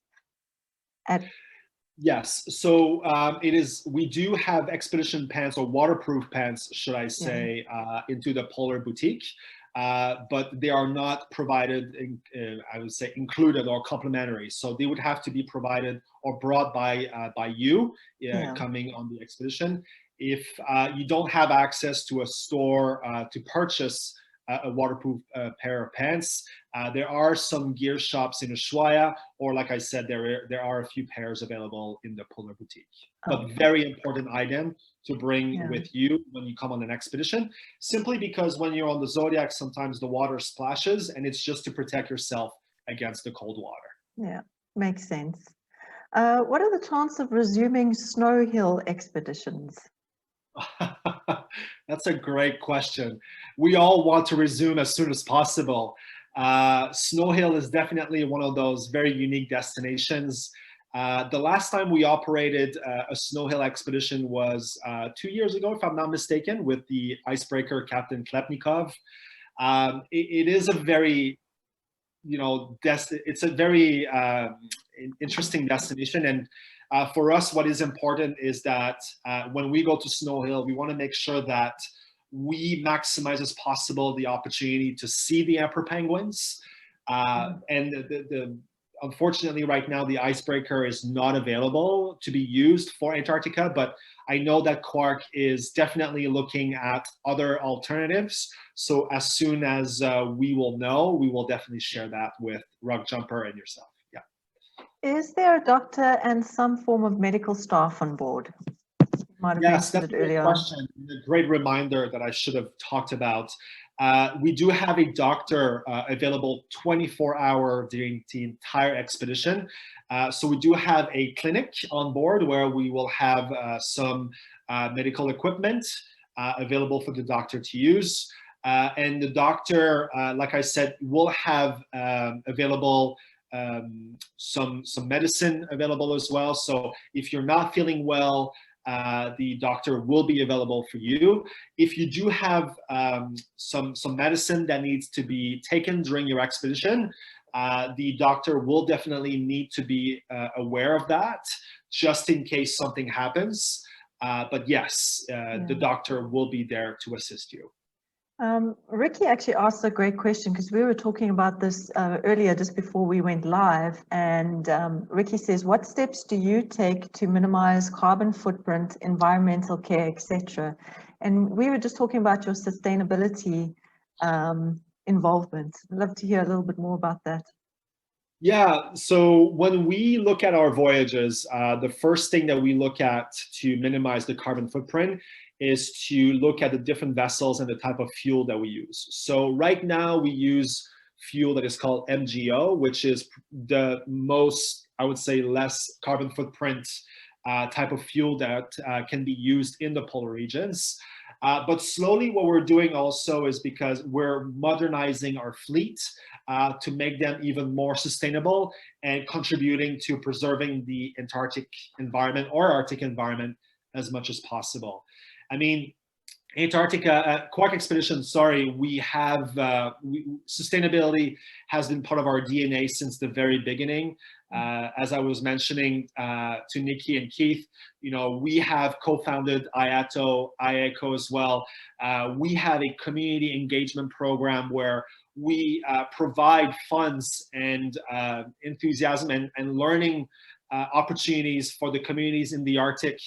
Yes, so we do have expedition pants or waterproof pants, should I say, into the Polar Boutique, but they are not provided, I would say, included or complimentary. So they would have to be provided or brought by you coming on the expedition. If you don't have access to a store to purchase a waterproof pair of pants, there are some gear shops in Ushuaia, or like I said, there are a few pairs available in the Polar Boutique. But very important item to bring with you when you come on an expedition, simply because when you're on the Zodiac, sometimes the water splashes, and it's just to protect yourself against the cold water. Yeah, makes sense. What are the chances of resuming snow hill expeditions? That's a great question. We all want to resume as soon as possible. Snow Hill is definitely one of those very unique destinations. The last time we operated a Snow Hill expedition was 2 years ago, if I'm not mistaken, with the icebreaker Captain Klepnikov. It is a very, you know, it's a very interesting destination. And for us, what is important is that when we go to Snow Hill, we want to make sure that we maximize as possible the opportunity to see the emperor penguins. And unfortunately, right now, the icebreaker is not available to be used for Antarctica, but I know that Quark is definitely looking at other alternatives. So as soon as we will know, we will definitely share that with Rug Jumper and yourself. Yeah. Is there a doctor and some form of medical staff on board? Yes, that's a great question. A great reminder that I should have talked about. We do have a doctor available 24-hour during the entire expedition. So we do have a clinic on board where we will have some medical equipment available for the doctor to use. And the doctor, like I said, will have available some medicine available as well. So if you're not feeling well, the doctor will be available for you. If you do have some medicine that needs to be taken during your expedition, the doctor will definitely need to be aware of that, just in case something happens. But yes, the doctor will be there to assist you. Ricky actually asked a great question, because we were talking about this earlier just before we went live, and Ricky says, what steps do you take to minimize carbon footprint, environmental care, etc.? And we were just talking about your sustainability involvement. I'd love to hear a little bit more about that. Yeah, so when we look at our voyages, the first thing that we look at to minimize the carbon footprint is to look at the different vessels and the type of fuel that we use. So right now we use fuel that is called MGO, which is the most, I would say, less carbon footprint type of fuel that can be used in the polar regions. But slowly what we're doing also is, because we're modernizing our fleet to make them even more sustainable and contributing to preserving the Antarctic environment or Arctic environment as much as possible. I mean, Antarctica, Quark Expeditions, sorry, we have, sustainability has been part of our DNA since the very beginning. As I was mentioning to Nikki and Keith, you know, we have co-founded IATO as well. We have a community engagement program where we provide funds and enthusiasm and learning opportunities for the communities in the Arctic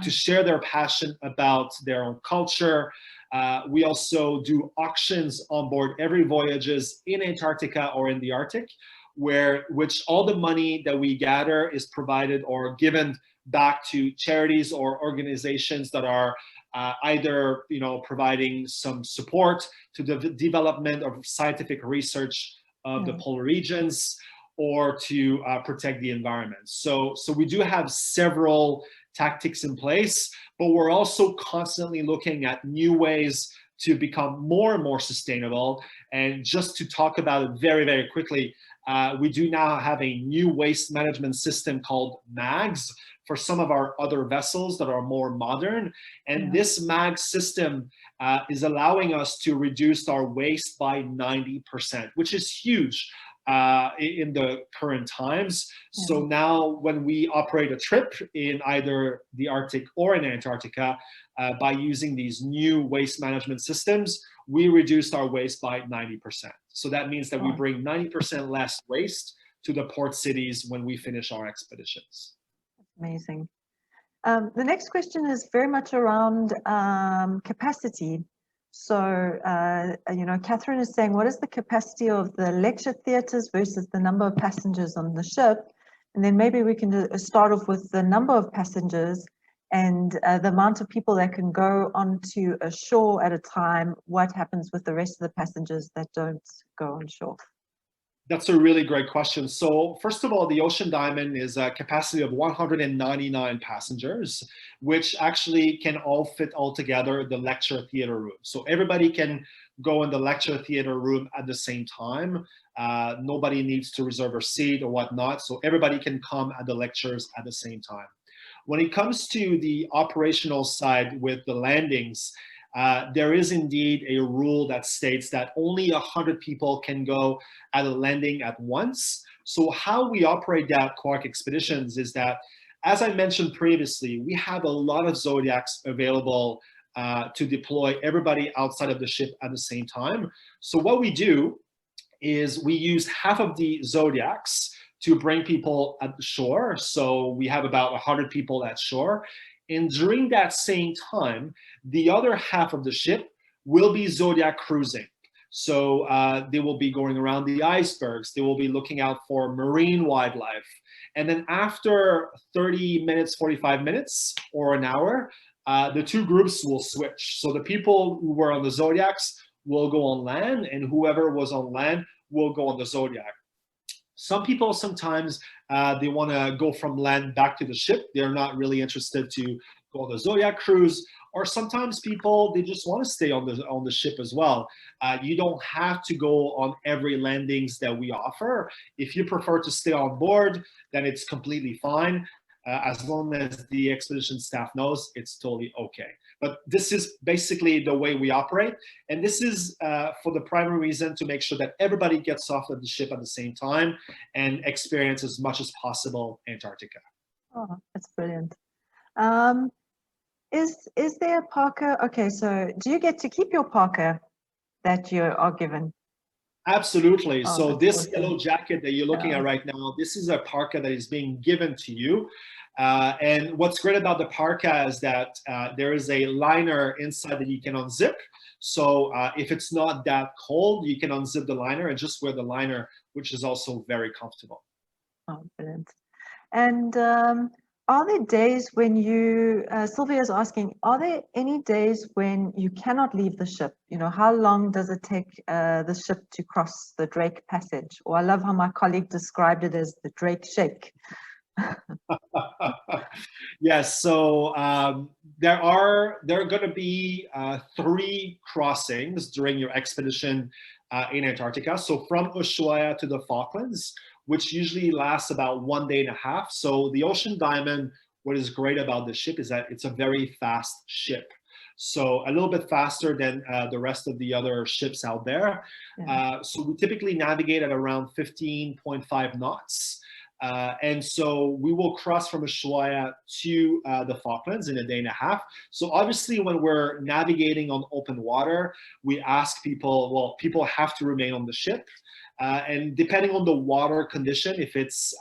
to share their passion about their own culture. We also do auctions on board every voyages in Antarctica or in the Arctic, which all the money that we gather is provided or given back to charities or organizations that are either, you know, providing some support to the development of scientific research of the polar regions, or to protect the environment. So we do have several tactics in place, but we're also constantly looking at new ways to become more and more sustainable. And just to talk about it very, very quickly, we do now have a new waste management system called MAGS for some of our other vessels that are more modern. And this MAGS system is allowing us to reduce our waste by 90%, which is huge in the current times. So now when we operate a trip in either the Arctic or in Antarctica, by using these new waste management systems, we reduced our waste by 90%. So that means that we bring 90% less waste to the port cities when we finish our expeditions. Amazing. The next question is very much around capacity. So, you know, Catherine is saying, what is the capacity of the lecture theatres versus the number of passengers on the ship? And then maybe we can start off with the number of passengers and the amount of people that can go onto a shore at a time. What happens with the rest of the passengers that don't go on shore? That's a really great question. So first of all, the Ocean Diamond is a capacity of 199 passengers, which actually can all fit all together the lecture theater room. So everybody can go in the lecture theater room at the same time. Nobody needs to reserve a seat or whatnot. So everybody can come at the lectures at the same time. When it comes to the operational side with the landings, there is indeed a rule that states that only 100 people can go at a landing at once. So how we operate that Quark Expeditions is that, as I mentioned previously, we have a lot of zodiacs available to deploy everybody outside of the ship at the same time. So what we do is we use half of the zodiacs to bring people at the shore. So we have about 100 people at shore. And during that same time, the other half of the ship will be zodiac cruising. So they will be going around the icebergs. They will be looking out for marine wildlife. And then after 30 minutes, 45 minutes, or an hour, the two groups will switch. So the people who were on the zodiacs will go on land, and whoever was on land will go on the zodiac. Some people sometimes they want to go from land back to the ship. They're not really interested to go on the Zodiac cruise, or sometimes people, they just want to stay on the ship as well. You don't have to go on every landings that we offer. If you prefer to stay on board, then it's completely fine. As long as the expedition staff knows, it's totally okay. But this is basically the way we operate. And this is for the primary reason to make sure that everybody gets off of the ship at the same time and experience as much as possible Antarctica. Oh, that's brilliant. Is there a parka? Okay, so do you get to keep your parka that you are given? Absolutely. Oh, so this awesome. yellow jacket that you're looking at right now, this is a parka that is being given to you. And what's great about the parka is that there is a liner inside that you can unzip. So if it's not that cold, you can unzip the liner and just wear the liner, which is also very comfortable. Oh, brilliant. And are there days when you, Sylvia's asking, are there any days when you cannot leave the ship? You know, how long does it take the ship to cross the Drake Passage? Or I love how my colleague described it as the Drake Shake. Yes, so there are going to be 3 crossings during your expedition in Antarctica. So from Ushuaia to the Falklands, which usually lasts about 1.5 days. So the Ocean Diamond, what is great about the ship is that it's a very fast ship. So a little bit faster than the rest of the other ships out there. Yeah. So we typically navigate at around 15.5 knots. And so we will cross from Ushuaia to the Falklands in 1.5 days. So obviously when we're navigating on open water, we ask people, well, people have to remain on the ship. And depending on the water condition, if it's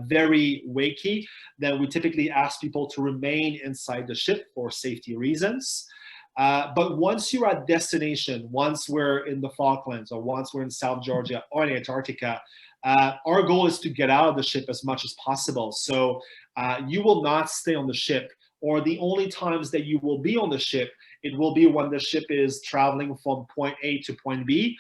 very wakey, then we typically ask people to remain inside the ship for safety reasons. But once you're at destination, once we're in the Falklands or once we're in South Georgia or in Antarctica, our goal is to get out of the ship as much as possible. So you will not stay on the ship, or the only times that you will be on the ship, it will be when the ship is traveling from point A to point B,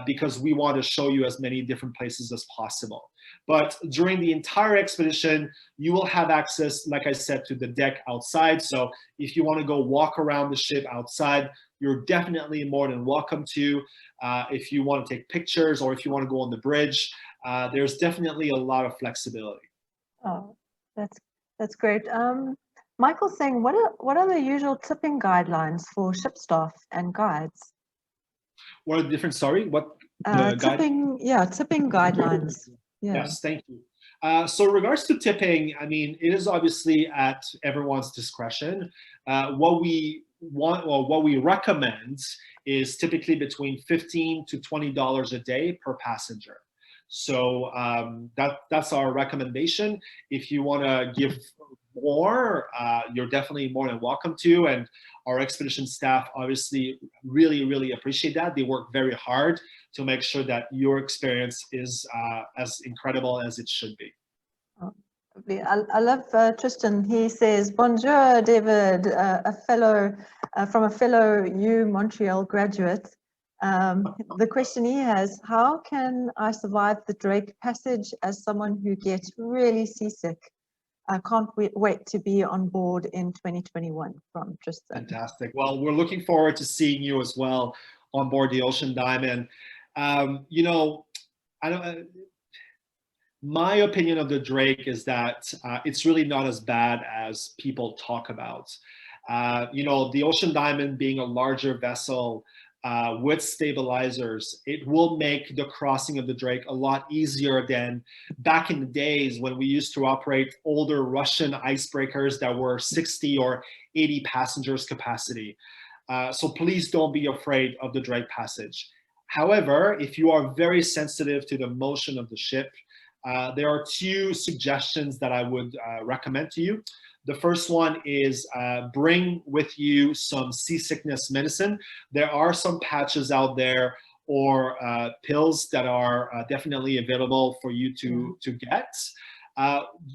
because we want to show you as many different places as possible. But during the entire expedition, you will have access, like I said, to the deck outside. So if you want to go walk around the ship outside, you're definitely more than welcome to. If you want to take pictures or if you want to go on the bridge, there's definitely a lot of flexibility. Oh, that's great. Michael's saying, what are the usual tipping guidelines for ship staff and guides? What are the different, sorry, what? Tipping guidelines. Yeah. Yes, thank you. So in regards to tipping, I mean, it is obviously at everyone's discretion. What we want, or what we recommend, is typically between $15 to $20 a day per passenger. So that's our recommendation. If you want to give more, you're definitely more than welcome to. And our expedition staff obviously really appreciate that. They work very hard to make sure that your experience is as incredible as it should be. Oh, I love Tristan. He says, "Bonjour, David, a fellow from a fellow Montreal graduate. The question he has: how can I survive the Drake Passage as someone who gets really seasick? I can't wait to be on board in 2021." From Tristan. Fantastic. Well, we're looking forward to seeing you as well on board the Ocean Diamond. You know, my opinion of the Drake is that it's really not as bad as people talk about. You know, the Ocean Diamond being a larger vessel with stabilizers, it will make the crossing of the Drake a lot easier than back in the days when we used to operate older Russian icebreakers that were 60 or 80 passengers capacity. So please don't be afraid of the Drake Passage. However, if you are very sensitive to the motion of the ship, there are 2 suggestions that I would recommend to you. The first one is bring with you some seasickness medicine. There are some patches out there or pills that are definitely available for you to get.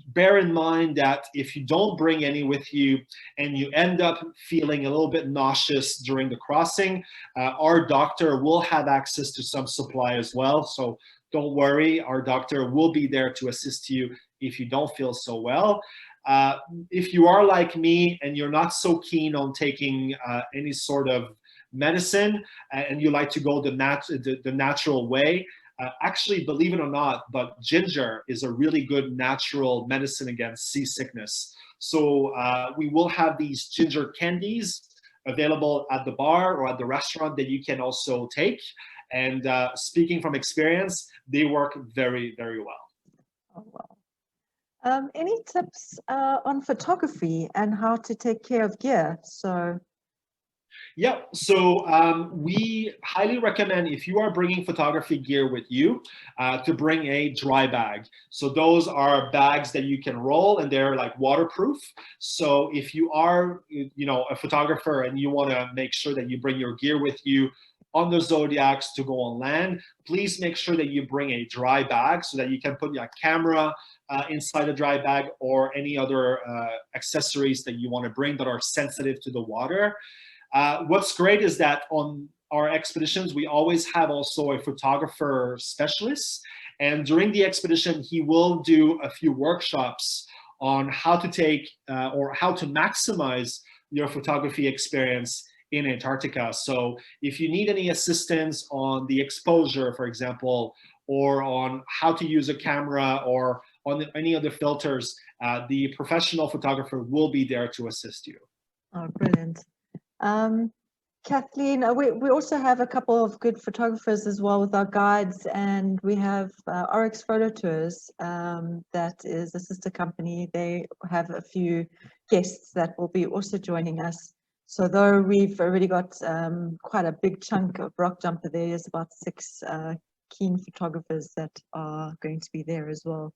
Bear in mind that if you don't bring any with you and you end up feeling a little bit nauseous during the crossing, our doctor will have access to some supply as well. So don't worry, our doctor will be there to assist you if you don't feel so well. If you are like me and you're not so keen on taking any sort of medicine and you like to go the natural way, actually, believe it or not, but ginger is a really good natural medicine against seasickness. So we will have these ginger candies available at the bar or at the restaurant that you can also take. And speaking from experience, they work very, very well. Oh, wow. Any tips on photography and how to take care of gear? Yeah, so we highly recommend, if you are bringing photography gear with you, to bring a dry bag. So those are bags that you can roll and they're like waterproof. So if you are, a photographer and you want to make sure that you bring your gear with you on the zodiacs to go on land, please make sure that you bring a dry bag so that you can put your camera inside a dry bag or any other accessories that you want to bring that are sensitive to the water. What's great is that on our expeditions, we always have also a photographer specialist. And during the expedition, he will do a few workshops on how to take or how to maximize your photography experience in Antarctica. So if you need any assistance on the exposure, for example, or on how to use a camera or on any other filters, the professional photographer will be there to assist you. Oh, brilliant. Kathleen, we also have a couple of good photographers as well with our guides, and we have Oryx Photo Tours, that is a sister company. They have a few guests that will be also joining us. So though we've already got quite a big chunk of rock jumper, there's about 6 keen photographers that are going to be there as well.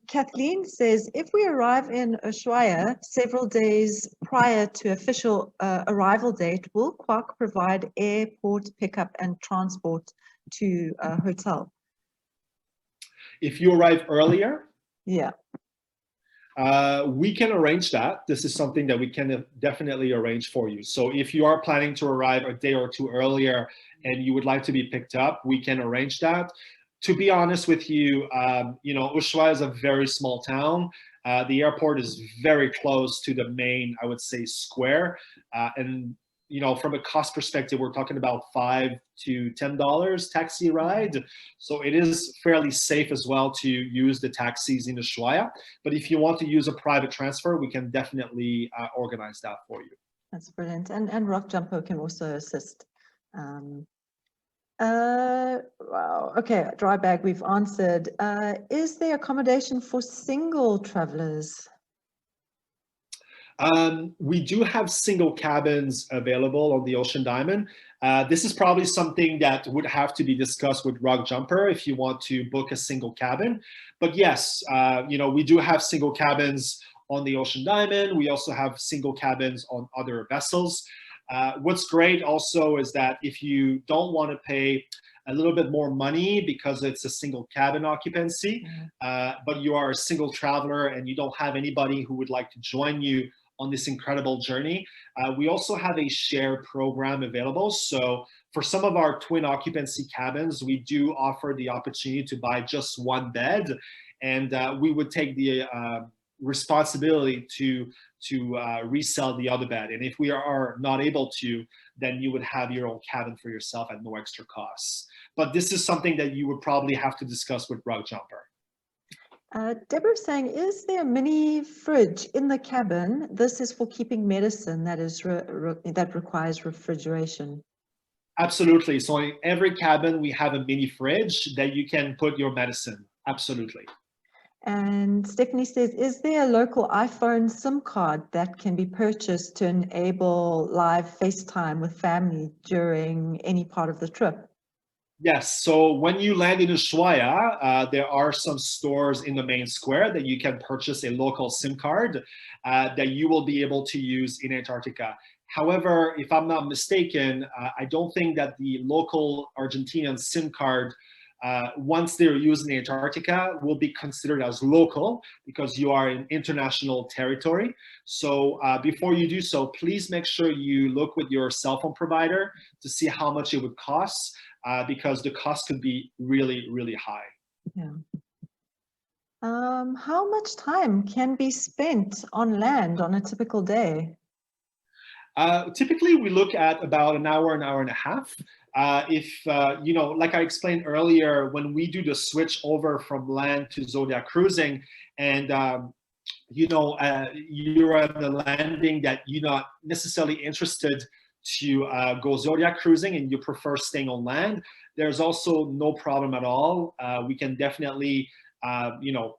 Kathleen says, if we arrive in Ushuaia several days prior to official arrival date, will Quack provide airport pickup and transport to a hotel? If you arrive earlier, yeah, we can arrange that. This is something that we can definitely arrange for you. So if you are planning to arrive a day or two earlier and you would like to be picked up, we can arrange that. To be honest with you, Ushuaia is a very small town. The airport is very close to the main, I would say, square. And from a cost perspective, we're talking about $5 to $10 taxi ride. So it is fairly safe as well to use the taxis in Ushuaia. But if you want to use a private transfer, we can definitely organize that for you. That's brilliant. And Rock Jumper can also assist. Wow. Okay, dry bag we've answered. Is there accommodation for single travelers? We do have single cabins available on the Ocean Diamond. This is probably something that would have to be discussed with Rock Jumper if you want to book a single cabin. But yes, we do have single cabins on the Ocean Diamond. We also have single cabins on other vessels. What's great also is that if you don't want to pay a little bit more money because it's a single cabin occupancy, but you are a single traveler and you don't have anybody who would like to join you on this incredible journey, we also have a share program available. So for some of our twin occupancy cabins, we do offer the opportunity to buy just one bed, and we would take the responsibility to resell the other bed. And if we are not able to, then you would have your own cabin for yourself at no extra costs. But this is something that you would probably have to discuss with Rock Jumper. Deborah's saying, is there a mini fridge in the cabin? This is for keeping medicine that is that requires refrigeration. Absolutely. So in every cabin, we have a mini fridge that you can put your medicine. Absolutely. And Stephanie says, is there a local iPhone SIM card that can be purchased to enable live FaceTime with family during any part of the trip? Yes, so when you land in Ushuaia, there are some stores in the main square that you can purchase a local SIM card that you will be able to use in Antarctica. However, if I'm not mistaken, I don't think that the local Argentinian SIM card, once they're used in Antarctica, will be considered as local because you are in international territory. So before you do so, please make sure you look with your cell phone provider to see how much it would cost. Because the cost could be really, really high. Yeah. How much time can be spent on land on a typical day? Typically, we look at about an hour and a half. You know, like I explained earlier, when we do the switch over from land to zodiac cruising, and you know, you're at the landing that you're not necessarily interested to go zodiac cruising and you prefer staying on land, there's also no problem at all. We can definitely, you know,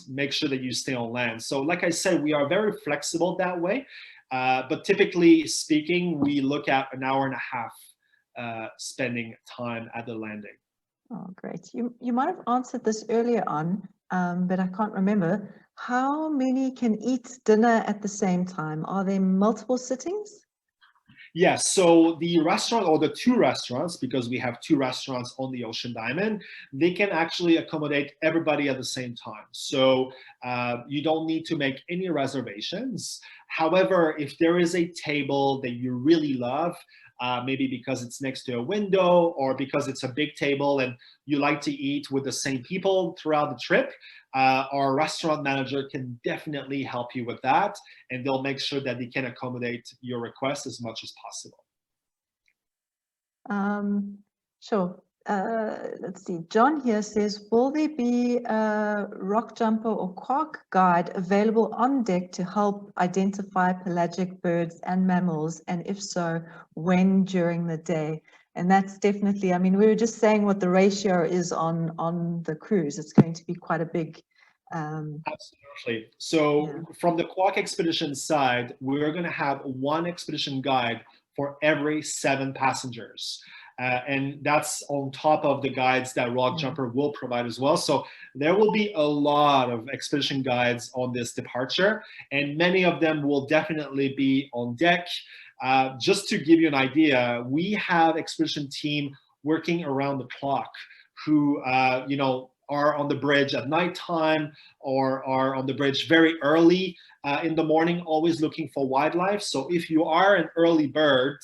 make sure that you stay on land. So like I said, we are very flexible that way. But typically speaking, we look at an hour and a half spending time at the landing. Oh, great. You might have answered this earlier on, but I can't remember. How many can eat dinner at the same time? Are there multiple sittings? Yes, so the restaurant, or the two restaurants, because we have two restaurants on the Ocean Diamond, they can actually accommodate everybody at the same time. So you don't need to make any reservations. However, if there is a table that you really love, maybe because it's next to a window or because it's a big table and you like to eat with the same people throughout the trip, our restaurant manager can definitely help you with that, and they'll make sure that they can accommodate your request as much as possible. Sure. Let's see. John here says, will there be a rock jumper or Quark guide available on deck to help identify pelagic birds and mammals? And if so, when during the day? And that's definitely, I mean, we were just saying what the ratio is on the cruise. It's going to be quite a big. Absolutely. So from the Quark Expedition side, we're going to have one expedition guide for every 7 passengers. And that's on top of the guides that Rock Jumper will provide as well. So there will be a lot of expedition guides on this departure, and many of them will definitely be on deck. Just to give you an idea, we have expedition team working around the clock who, you know, are on the bridge at nighttime or are on the bridge very early in the morning, always looking for wildlife. So if you are an early bird,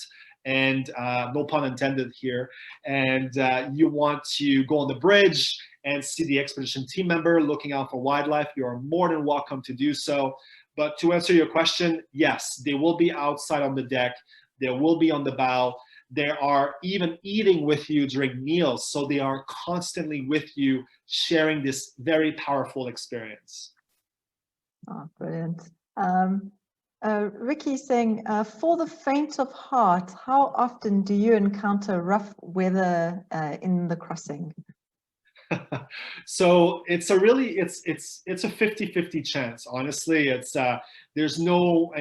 and no pun intended here, and you want to go on the bridge and see the expedition team member looking out for wildlife, you are more than welcome to do so. But to answer your question, yes, they will be outside on the deck. They will be on the bow. They are even eating with you during meals. So they are constantly with you, sharing this very powerful experience. Oh, brilliant. Ricky saying, for the faint of heart, how often do you encounter rough weather in the crossing? So it's a really, it's a 50-50 chance. Honestly, it's there's no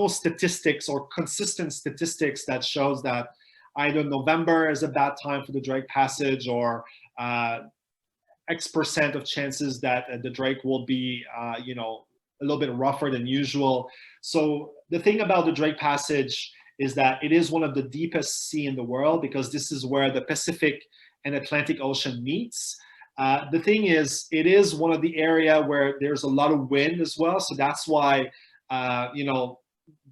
statistics or consistent statistics that shows that either November is a bad time for the Drake Passage, or X% of chances that the Drake will be, you know, a little bit rougher than usual. So the thing about the Drake Passage is that it is one of the deepest sea in the world, because this is where the Pacific and Atlantic Ocean meets. The thing is, it is one of the area where there's a lot of wind as well. So that's why, you know,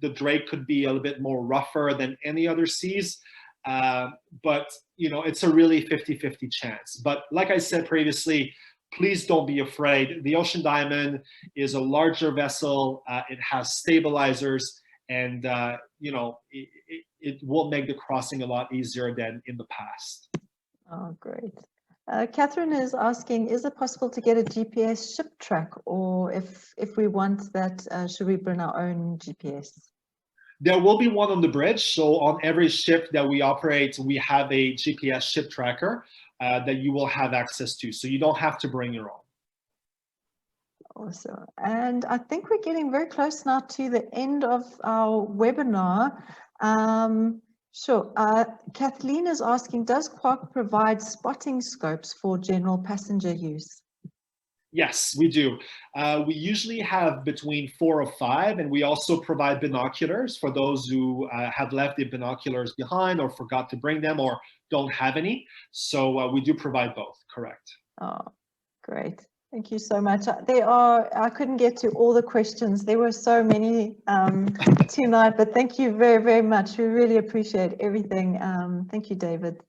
the Drake could be a little bit more rougher than any other seas. But, you know, it's a really 50-50 chance. But like I said previously, please don't be afraid. The Ocean Diamond is a larger vessel. It has stabilizers, and, you know, it will make the crossing a lot easier than in the past. Oh, great. Catherine is asking, is it possible to get a GPS ship track, or if we want that, should we bring our own GPS? There will be one on the bridge. So on every ship that we operate, we have a GPS ship tracker that you will have access to. So you don't have to bring your own. Awesome. And I think we're getting very close now to the end of our webinar. Sure. Kathleen is asking, does Quack provide spotting scopes for general passenger use? Yes, we do. We usually have between 4 or 5, and we also provide binoculars for those who have left their binoculars behind or forgot to bring them or don't have any. So we do provide both, correct. Oh, great. Thank you so much. I couldn't get to all the questions. There were so many tonight, but thank you very, very much. We really appreciate everything. Thank you, David.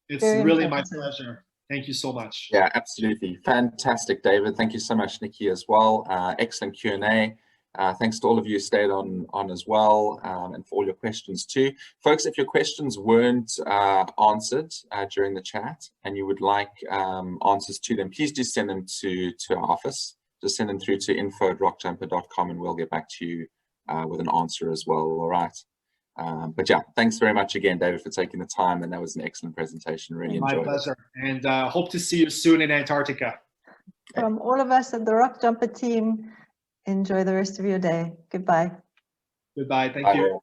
It's really my pleasure. Thank you so much. Yeah, absolutely. Fantastic, David. Thank you so much, Nikki, as well. Excellent Q&A. Thanks to all of you who stayed on as well, and for all your questions too. Folks, if your questions weren't answered during the chat and you would like answers to them, please do send them to our office. Just send them through to info@rockjumper.com and we'll get back to you with an answer as well. All right. But yeah, thanks very much again, David, for taking the time, and that was an excellent presentation. Really enjoyed it. My pleasure. And hope to see you soon in Antarctica. From all of us at the Rock Jumper team, enjoy the rest of your day. Goodbye. Goodbye. Thank Bye. you.